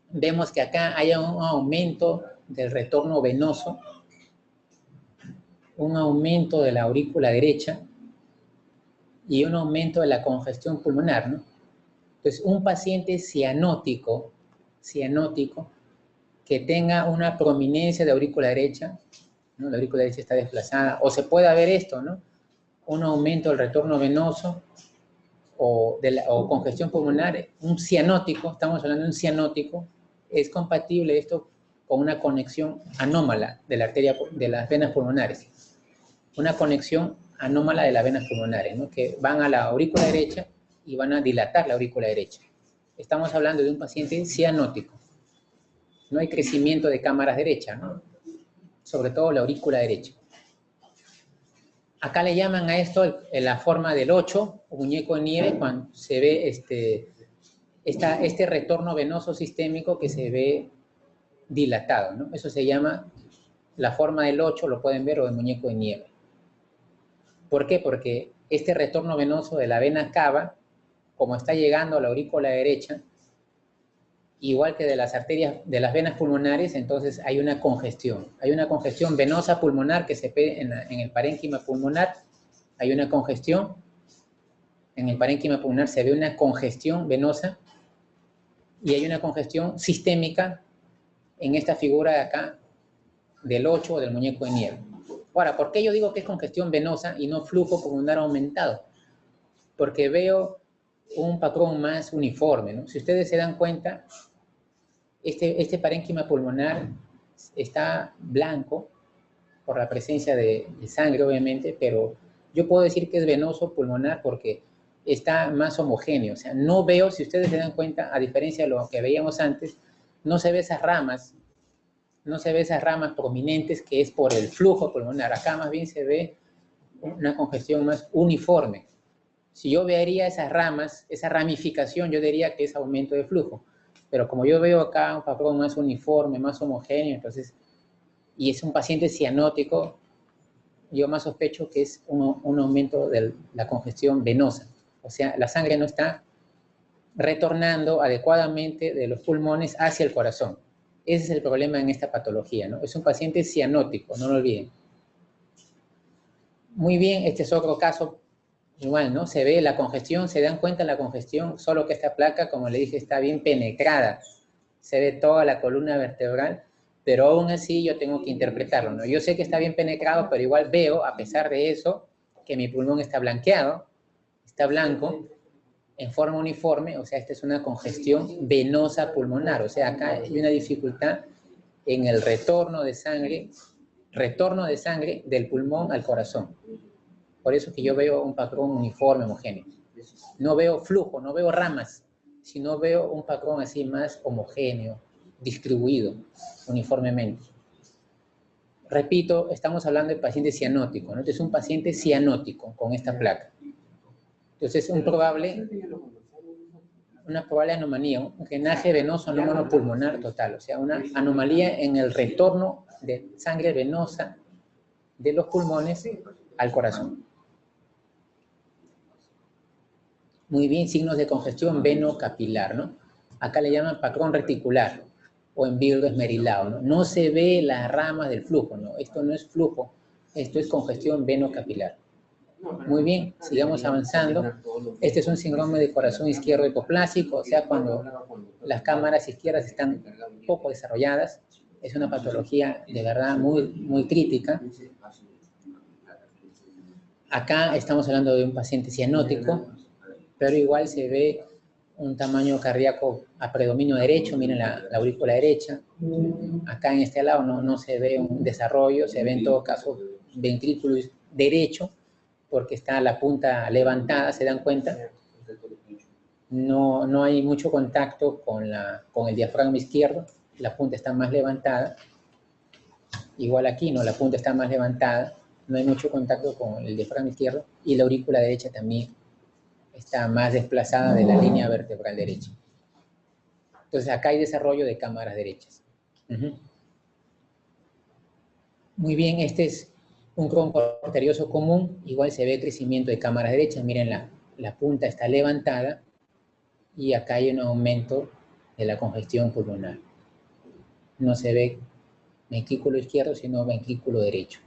vemos que acá hay un aumento del retorno venoso, un aumento de la aurícula derecha y un aumento de la congestión pulmonar, ¿no? Entonces, un paciente cianótico que tenga una prominencia de aurícula derecha, ¿no? La aurícula derecha está desplazada, o se puede ver esto, ¿no? Un aumento del retorno venoso o congestión pulmonar, un cianótico, estamos hablando de un cianótico, es compatible esto con una conexión anómala de la arteria, de las venas pulmonares. Una conexión anómala de las venas pulmonares, ¿no? Que van a la aurícula derecha y van a dilatar la aurícula derecha. Estamos hablando de un paciente cianótico. No hay crecimiento de cámaras derechas, ¿no? Sobre todo la aurícula derecha. Acá le llaman a esto la forma del 8, o muñeco de nieve, cuando se ve este retorno venoso sistémico que se ve dilatado, ¿no? Eso se llama la forma del 8, lo pueden ver, o el muñeco de nieve. ¿Por qué? Porque este retorno venoso de la vena cava, como está llegando a la aurícula derecha, igual que de las arterias, de las venas pulmonares, entonces hay una congestión. Hay una congestión venosa pulmonar que se ve en el parénquima pulmonar. Hay una congestión. En el parénquima pulmonar se ve una congestión venosa y hay una congestión sistémica en esta figura de acá del 8 o del muñeco de nieve. Ahora, ¿por qué yo digo que es congestión venosa y no flujo pulmonar aumentado? Porque veo un patrón más uniforme, ¿no? Si ustedes se dan cuenta, este parénquima pulmonar está blanco por la presencia de sangre, obviamente, pero yo puedo decir que es venoso pulmonar porque está más homogéneo. O sea, no veo, si ustedes se dan cuenta, a diferencia de lo que veíamos antes, no se ve esas ramas prominentes que es por el flujo pulmonar. Acá más bien se ve una congestión más uniforme. Si yo vería esas ramas, esa ramificación, yo diría que es aumento de flujo. Pero como yo veo acá un patrón más uniforme, más homogéneo, entonces, y es un paciente cianótico, yo más sospecho que es un aumento de la congestión venosa. O sea, la sangre no está retornando adecuadamente de los pulmones hacia el corazón. Ese es el problema en esta patología, ¿no? Es un paciente cianótico, no lo olviden. Muy bien, este es otro caso igual, ¿no? Se ve la congestión, se dan cuenta de la congestión, solo que esta placa, como le dije, está bien penetrada. Se ve toda la columna vertebral, pero aún así yo tengo que interpretarlo, ¿no? Yo sé que está bien penetrado, pero igual veo, a pesar de eso, que mi pulmón está blanqueado, está blanco, en forma uniforme, o sea, esta es una congestión venosa pulmonar, o sea, acá hay una dificultad en el retorno de sangre del pulmón al corazón. Por eso que yo veo un patrón uniforme, homogéneo. No veo flujo, no veo ramas, sino veo un patrón así más homogéneo, distribuido uniformemente. Repito, estamos hablando de paciente cianótico, ¿no? Este es un paciente cianótico con esta placa. Entonces, una probable anomalía, un drenaje venoso anómalo pulmonar total, o sea, una anomalía en el retorno de sangre venosa de los pulmones al corazón. Muy bien, signos de congestión venocapilar, ¿no? Acá le llaman patrón reticular o envirdo esmerilado, ¿no? No se ve las ramas del flujo, ¿no? Esto no es flujo, esto es congestión venocapilar. Muy bien, sigamos avanzando. Este es un síndrome de corazón izquierdo hipoplásico, o sea, cuando las cámaras izquierdas están poco desarrolladas. Es una patología de verdad muy crítica. Acá estamos hablando de un paciente cianótico, pero igual se ve un tamaño cardíaco a predominio derecho, miren la aurícula derecha. Acá en este lado no se ve un desarrollo, se ve en todo caso ventrículo derecho, porque está la punta levantada, ¿se dan cuenta? No hay mucho contacto con el diafragma izquierdo, la punta está más levantada. Igual aquí, ¿no? La punta está más levantada, no hay mucho contacto con el diafragma izquierdo, y la aurícula derecha también está más desplazada de la línea vertebral derecha. Entonces acá hay desarrollo de cámaras derechas. Muy bien, este es un tronco arterioso común, igual se ve crecimiento de cámaras derechas, miren la punta está levantada y acá hay un aumento de la congestión pulmonar. No se ve ventrículo izquierdo, sino ventrículo derecho.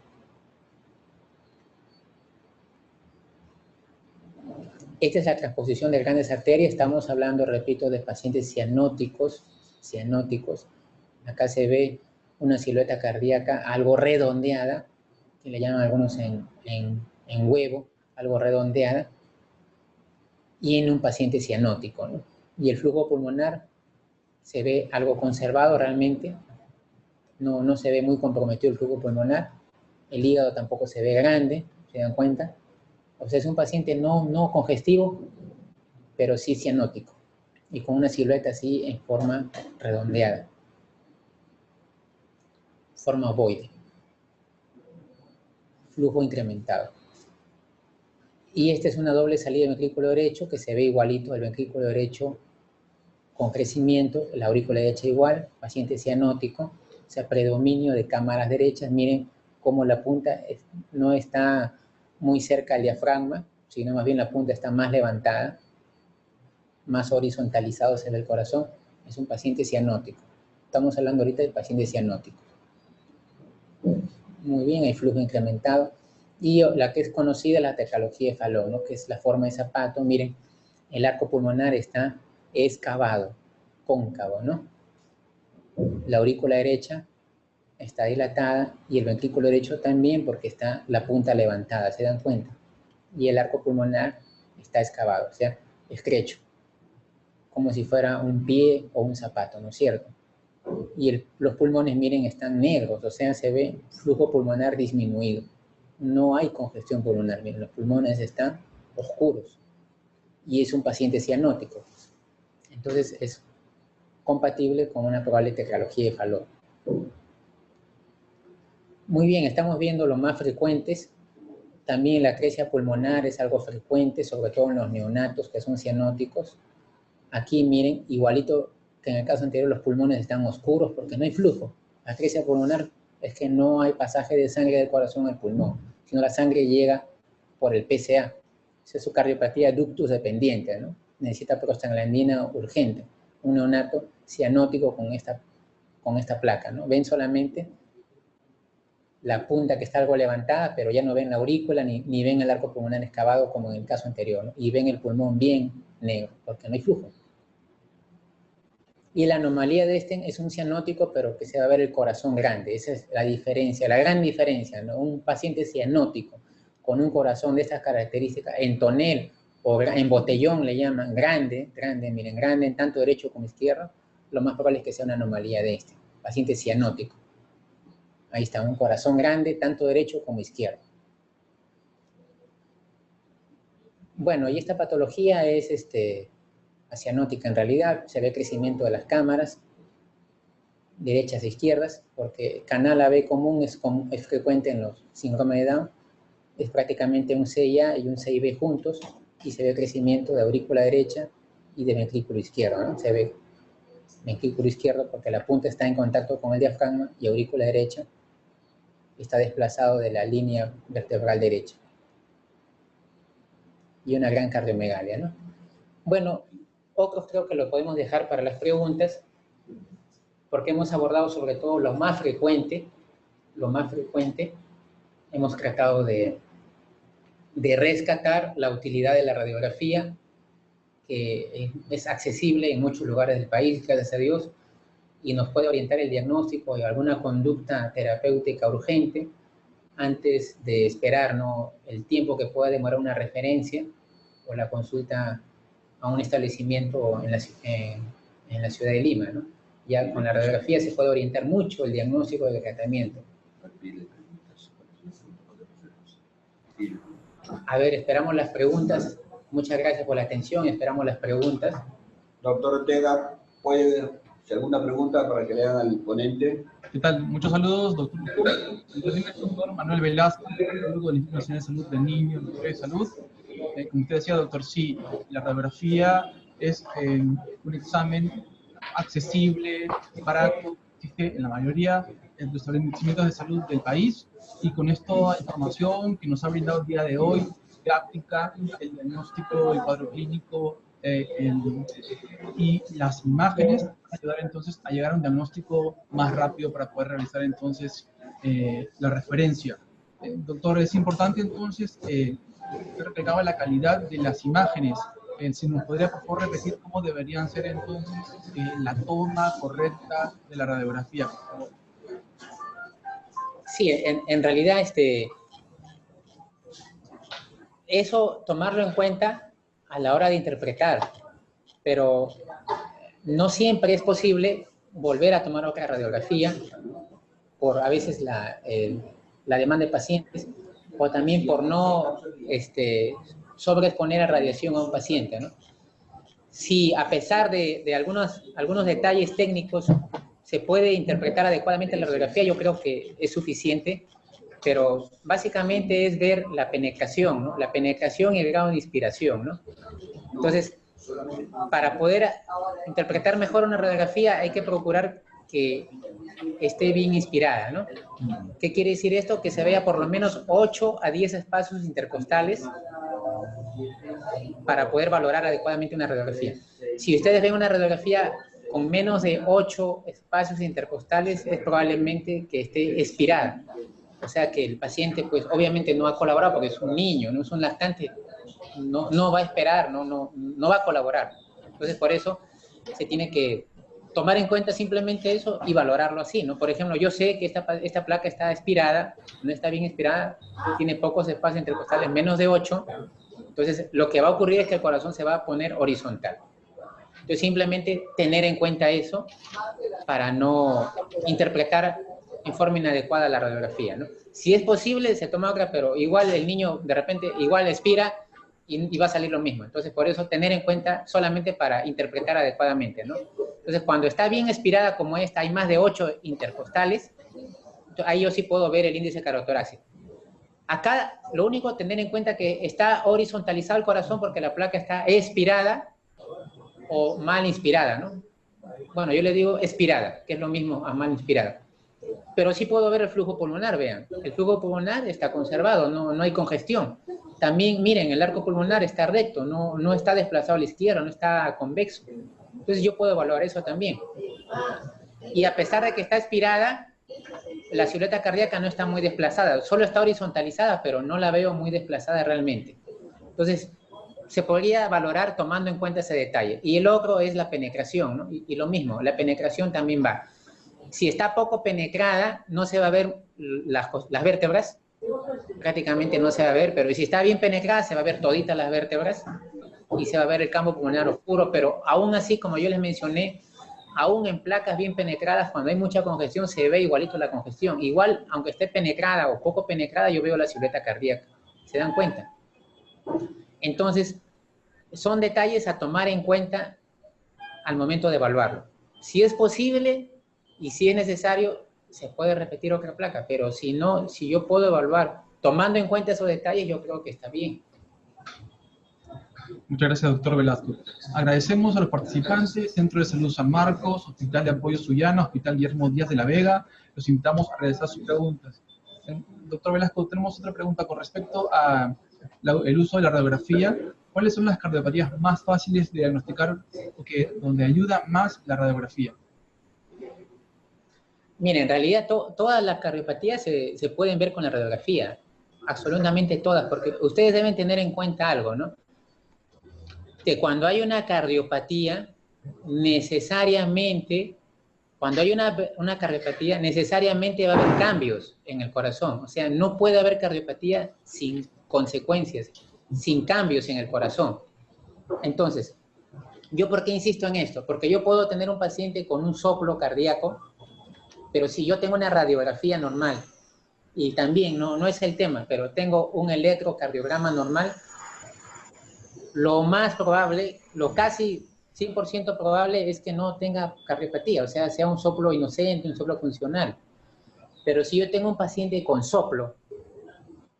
Esta es la transposición de grandes arterias, estamos hablando, repito, de pacientes cianóticos. Acá se ve una silueta cardíaca algo redondeada, que le llaman algunos en huevo, algo redondeada, y en un paciente cianótico, ¿no? Y el flujo pulmonar se ve algo conservado realmente, no se ve muy comprometido el flujo pulmonar, el hígado tampoco se ve grande, ¿se dan cuenta? O sea, es un paciente no congestivo, pero sí cianótico, y con una silueta así en forma redondeada, forma ovoide, flujo incrementado. Y esta es una doble salida del ventrículo derecho, que se ve igualito el ventrículo derecho con crecimiento, la aurícula derecha igual, paciente cianótico, o sea, predominio de cámaras derechas. Miren cómo la punta no está muy cerca al diafragma, sino más bien la punta está más levantada, más horizontalizado se ve el corazón. Es un paciente cianótico. Estamos hablando ahorita del paciente cianótico. Muy bien, hay flujo incrementado. Y la que es conocida es la tetralogía de Fallot, ¿no? Que es la forma de zapato. Miren, el arco pulmonar está excavado, cóncavo, ¿no? La aurícula derecha está dilatada y el ventrículo derecho también, porque está la punta levantada, ¿se dan cuenta? Y el arco pulmonar está excavado, o sea, estrecho, como si fuera un pie o un zapato, ¿no es cierto? Y los pulmones, miren, están negros, o sea, se ve flujo pulmonar disminuido. No hay congestión pulmonar, miren, los pulmones están oscuros. Y es un paciente cianótico. Entonces, es compatible con una probable tetralogía de Fallot. Muy bien, estamos viendo los más frecuentes, También la atresia pulmonar es algo frecuente, sobre todo en los neonatos que son cianóticos. Aquí miren, igualito que en el caso anterior, los pulmones están oscuros porque no hay flujo. La atresia pulmonar es que no hay pasaje de sangre del corazón al pulmón, sino la sangre llega por el PCA. Esa es su cardiopatía ductus dependiente, ¿no? Necesita prostaglandina urgente. Un neonato cianótico con esta placa, ¿no? Ven solamente la punta que está algo levantada, pero ya no ven la aurícula ni ven el arco pulmonar excavado como en el caso anterior, ¿no? Y ven el pulmón bien negro, porque no hay flujo. Y la anomalía de este es un cianótico, pero que se va a ver el corazón grande. Esa es la diferencia, la gran diferencia, ¿no? Un paciente cianótico con un corazón de estas características, en tonel o en botellón le llaman, grande, miren, grande en tanto derecho como izquierdo, lo más probable es que sea una anomalía de este, paciente cianótico. Ahí está, un corazón grande, tanto derecho como izquierdo. Bueno, y esta patología es cianótica en realidad, se ve crecimiento de las cámaras, derechas e izquierdas, porque canal AB común es frecuente en los síndromes de Down, es prácticamente un CIA y un CIB juntos, y se ve crecimiento de aurícula derecha y de ventrículo izquierdo, ¿no? Se ve ventrículo izquierdo porque la punta está en contacto con el diafragma y aurícula derecha está desplazado de la línea vertebral derecha. Y una gran cardiomegalia, ¿no? Bueno, otros creo que lo podemos dejar para las preguntas, porque hemos abordado sobre todo lo más frecuente, hemos tratado de rescatar la utilidad de la radiografía, que es accesible en muchos lugares del país, gracias a Dios, y nos puede orientar el diagnóstico de alguna conducta terapéutica urgente antes de esperar, ¿no?, el tiempo que pueda demorar una referencia o la consulta a un establecimiento en la ciudad de Lima, ¿no? Ya con la radiografía se puede orientar mucho el diagnóstico del tratamiento. A ver, esperamos las preguntas. Muchas gracias por la atención, esperamos las preguntas. Doctor Ortega, si alguna pregunta para que le hagan al ponente. ¿Qué tal? Muchos saludos, doctor. El doctor Manuel Velasco, saludo del Instituto Nacional de Salud del Niño, el Ministerio de Salud. Como usted decía, doctor, sí, la radiografía es un examen accesible, barato, existe en la mayoría de los establecimientos de salud del país, y con esta información que nos ha brindado el día de hoy, práctica, el diagnóstico, el cuadro clínico y las imágenes, van a ayudar entonces a llegar a un diagnóstico más rápido para poder realizar entonces la referencia. Doctor, es importante entonces, recalcaba la calidad de las imágenes. Si nos podría por favor repetir cómo deberían ser entonces la toma correcta de la radiografía, por favor. Sí, en realidad eso tomarlo en cuenta a la hora de interpretar, pero no siempre es posible volver a tomar otra radiografía por a veces la demanda de pacientes, o también por no sobreexponer a radiación a un paciente, ¿no? Si a pesar de algunos detalles técnicos se puede interpretar adecuadamente la radiografía, yo creo que es suficiente, pero básicamente es ver la penetración, ¿no? La penetración y el grado de inspiración, ¿no? Entonces, para poder interpretar mejor una radiografía hay que procurar que esté bien inspirada, ¿no? ¿Qué quiere decir esto? Que se vea por lo menos 8 a 10 espacios intercostales para poder valorar adecuadamente una radiografía. Si ustedes ven una radiografía con menos de 8 espacios intercostales, es probablemente que esté expirada. O sea que el paciente, pues, obviamente no ha colaborado porque es un niño, no es un lactante, no va a esperar, no va a colaborar. Entonces, por eso se tiene que tomar en cuenta simplemente eso y valorarlo así, ¿no? Por ejemplo, yo sé que esta placa está expirada, no está bien expirada, tiene pocos espacios intercostales, menos de 8, entonces lo que va a ocurrir es que el corazón se va a poner horizontal. Entonces, simplemente tener en cuenta eso para no interpretar en forma inadecuada la radiografía, ¿no? Si es posible, se toma otra, pero igual el niño de repente igual expira y va a salir lo mismo. Entonces, por eso tener en cuenta solamente para interpretar adecuadamente, ¿no? Entonces, cuando está bien expirada como esta, hay más de 8 intercostales, ahí yo sí puedo ver el índice cardiothorácico. Acá lo único a tener en cuenta que está horizontalizado el corazón porque la placa está expirada o mal inspirada, ¿no? Bueno, yo le digo expirada, que es lo mismo a mal inspirada. Pero sí puedo ver el flujo pulmonar, vean. El flujo pulmonar está conservado, no hay congestión. También, miren, el arco pulmonar está recto, no está desplazado a la izquierda, no está convexo. Entonces yo puedo evaluar eso también. Y a pesar de que está expirada, la silueta cardíaca no está muy desplazada, solo está horizontalizada, pero no la veo muy desplazada realmente. Entonces, se podría valorar tomando en cuenta ese detalle. Y el otro es la penetración, ¿no? Y lo mismo, la penetración también va. Si está poco penetrada, no se va a ver las vértebras, prácticamente no se va a ver, pero si está bien penetrada, se va a ver toditas las vértebras y se va a ver el campo pulmonar oscuro, pero aún así, como yo les mencioné, aún en placas bien penetradas, cuando hay mucha congestión, se ve igualito la congestión. Igual, aunque esté penetrada o poco penetrada, yo veo la silueta cardíaca. ¿Se dan cuenta? Entonces, son detalles a tomar en cuenta al momento de evaluarlo. Si es posible y si es necesario, se puede repetir otra placa, pero si no, si yo puedo evaluar tomando en cuenta esos detalles, yo creo que está bien. Muchas gracias, doctor Velasco. Agradecemos a los participantes, Centro de Salud San Marcos, Hospital de Apoyo Sullana, Hospital Guillermo Díaz de la Vega. Los invitamos a realizar sus preguntas. Doctor Velasco, tenemos otra pregunta con respecto a el uso de la radiografía. ¿Cuáles son las cardiopatías más fáciles de diagnosticar o donde ayuda más la radiografía? Miren, en realidad todas las cardiopatías se pueden ver con la radiografía, absolutamente todas, porque ustedes deben tener en cuenta algo, ¿no? Que cuando hay una cardiopatía, necesariamente, cuando hay una cardiopatía, necesariamente va a haber cambios en el corazón. O sea, no puede haber cardiopatía sin consecuencias, sin cambios en el corazón. Entonces, ¿yo por qué insisto en esto? Porque yo puedo tener un paciente con un soplo cardíaco, pero si yo tengo una radiografía normal, y también no es el tema, pero tengo un electrocardiograma normal, lo más probable, lo casi 100% probable es que no tenga cardiopatía, o sea un soplo inocente, un soplo funcional. Pero si yo tengo un paciente con soplo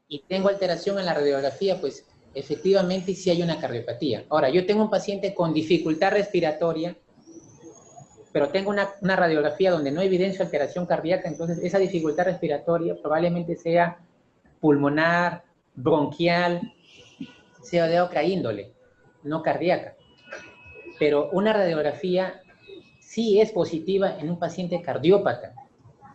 y tengo alteración en la radiografía, pues efectivamente sí hay una cardiopatía. Ahora, yo tengo un paciente con dificultad respiratoria, pero tengo una radiografía donde no evidencio alteración cardíaca, entonces esa dificultad respiratoria probablemente sea pulmonar, bronquial, sea de otra índole, no cardíaca. Pero una radiografía sí es positiva en un paciente cardiópata,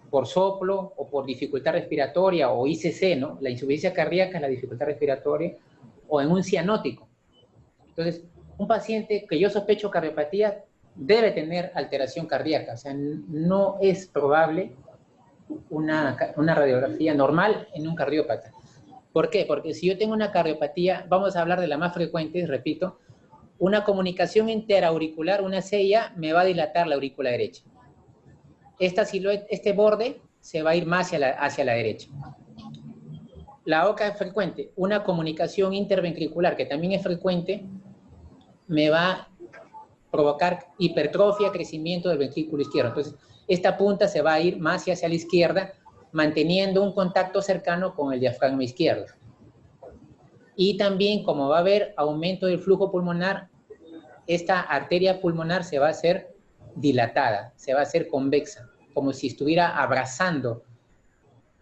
por soplo o por dificultad respiratoria o ICC, ¿no? La insuficiencia cardíaca es la dificultad respiratoria, o en un cianótico. Entonces, un paciente que yo sospecho cardiopatía debe tener alteración cardíaca, o sea, no es probable una radiografía normal en un cardiópata. ¿Por qué? Porque si yo tengo una cardiopatía, vamos a hablar de la más frecuente, repito, una comunicación interauricular, una CIA, me va a dilatar la aurícula derecha. Este borde se va a ir más hacia la derecha. La otra es frecuente, una comunicación interventricular, que también es frecuente, me va a provocar hipertrofia, crecimiento del ventrículo izquierdo. Entonces, esta punta se va a ir más hacia la izquierda, manteniendo un contacto cercano con el diafragma izquierdo. Y también, como va a haber aumento del flujo pulmonar, esta arteria pulmonar se va a hacer dilatada, se va a hacer convexa, como si estuviera abrazando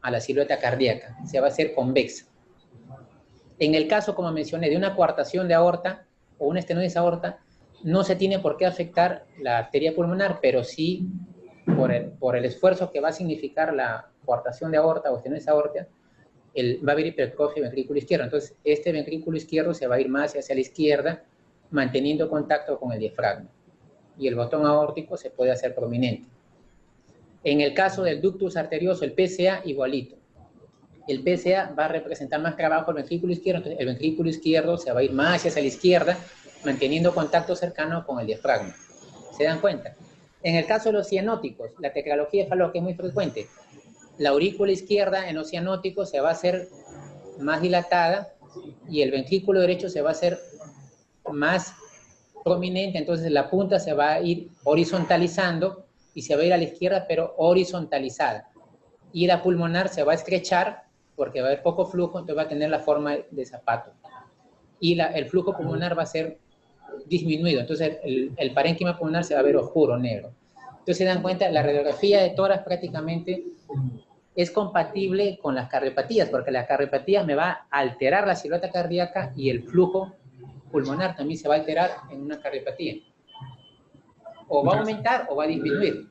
a la silueta cardíaca, se va a hacer convexa. En el caso, como mencioné, de una coartación de aorta o una estenosis aorta, no se tiene por qué afectar la arteria pulmonar, pero sí por el esfuerzo que va a significar la coartación de aorta o estenosis aorta, va a haber hipertrofia del ventrículo izquierdo. Entonces, este ventrículo izquierdo se va a ir más hacia la izquierda, manteniendo contacto con el diafragma. Y el botón aórtico se puede hacer prominente. En el caso del ductus arterioso, el PCA, igualito. El PCA va a representar más trabajo el ventrículo izquierdo, entonces el ventrículo izquierdo se va a ir más hacia la izquierda, manteniendo contacto cercano con el diafragma. ¿Se dan cuenta? En el caso de los cianóticos, la tetralogía que es muy frecuente. La aurícula izquierda en los cianóticos se va a hacer más dilatada y el ventrículo derecho se va a hacer más prominente, entonces la punta se va a ir horizontalizando y se va a ir a la izquierda, pero horizontalizada. Y la pulmonar se va a estrechar porque va a haber poco flujo, entonces va a tener la forma de zapato. Y el flujo pulmonar va a ser disminuido, entonces el parénquima pulmonar se va a ver oscuro, negro. Entonces se dan cuenta, la radiografía de tórax prácticamente es compatible con las cardiopatías, porque las cardiopatías me va a alterar la silueta cardíaca y el flujo pulmonar también se va a alterar en una cardiopatía. O va a aumentar o va a disminuir.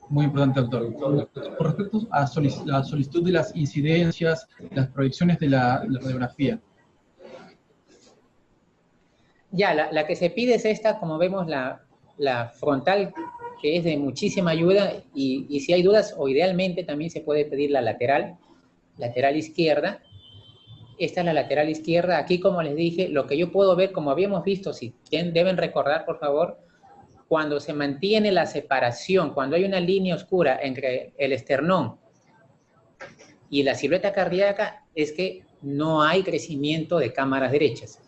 Muy importante, doctor. Con respecto a la solicitud de las incidencias, las proyecciones de la radiografía. Ya, la que se pide es esta, como vemos, la frontal, que es de muchísima ayuda, y si hay dudas, o idealmente también se puede pedir la lateral izquierda. Esta es la lateral izquierda. Aquí, como les dije, lo que yo puedo ver, como habíamos visto, si deben recordar, por favor, cuando se mantiene la separación, cuando hay una línea oscura entre el esternón y la silueta cardíaca, es que no hay crecimiento de cámaras derechas.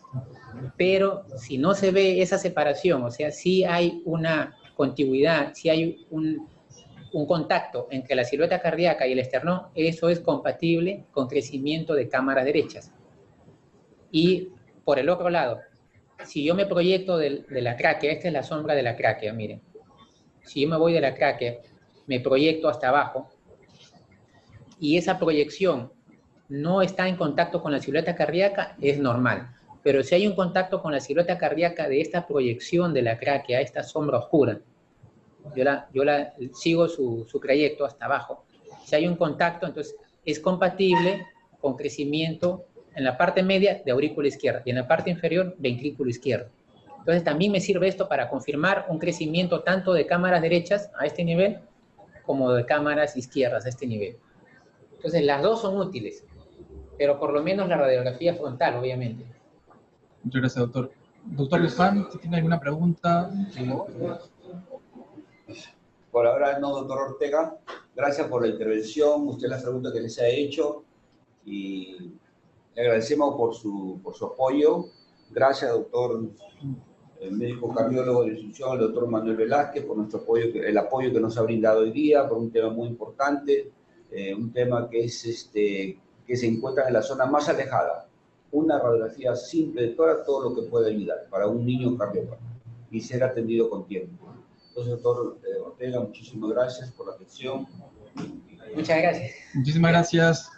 Pero si no se ve esa separación, o sea, si hay una contigüidad, si hay un contacto entre la silueta cardíaca y el esternón, eso es compatible con crecimiento de cámaras derechas. Y por el otro lado, si yo me proyecto de la tráquea, esta es la sombra de la tráquea, miren. Si yo me voy de la tráquea, me proyecto hasta abajo, y esa proyección no está en contacto con la silueta cardíaca, es normal. Pero si hay un contacto con la silueta cardíaca de esta proyección de la tráquea, esta sombra oscura, yo la sigo su trayecto hasta abajo. Si hay un contacto, entonces es compatible con crecimiento en la parte media de aurícula izquierda y en la parte inferior ventrículo izquierdo. Entonces también me sirve esto para confirmar un crecimiento tanto de cámaras derechas a este nivel como de cámaras izquierdas a este nivel. Entonces las dos son útiles, pero por lo menos la radiografía frontal, obviamente. Muchas gracias, doctor. Doctor Luján, si tiene alguna pregunta. Por ahora no, doctor Ortega. Gracias por la intervención, usted la pregunta que les ha hecho, y le agradecemos por su apoyo. Gracias, doctor, el médico cardiólogo de la institución, el doctor Manuel Velázquez, por nuestro apoyo, el apoyo que nos ha brindado hoy día, por un tema muy importante, un tema que se encuentra en la zona más alejada. Una radiografía simple de todo lo que puede ayudar para un niño cardiópata y ser atendido con tiempo. Entonces, doctor Ortega, muchísimas gracias por la atención. Muchas gracias. Muchísimas gracias,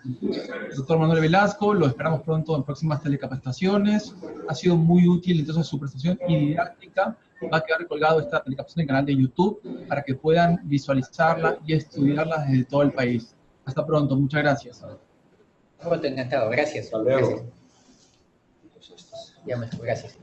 doctor Manuel Velasco. Lo esperamos pronto en próximas telecapacitaciones. Ha sido muy útil entonces su prestación y didáctica. Va a quedar colgado esta telecapacitación en el canal de YouTube para que puedan visualizarla y estudiarla desde todo el país. Hasta pronto. Muchas gracias. Pronto, encantado. Gracias. Hasta luego. Gracias. Ya, gracias.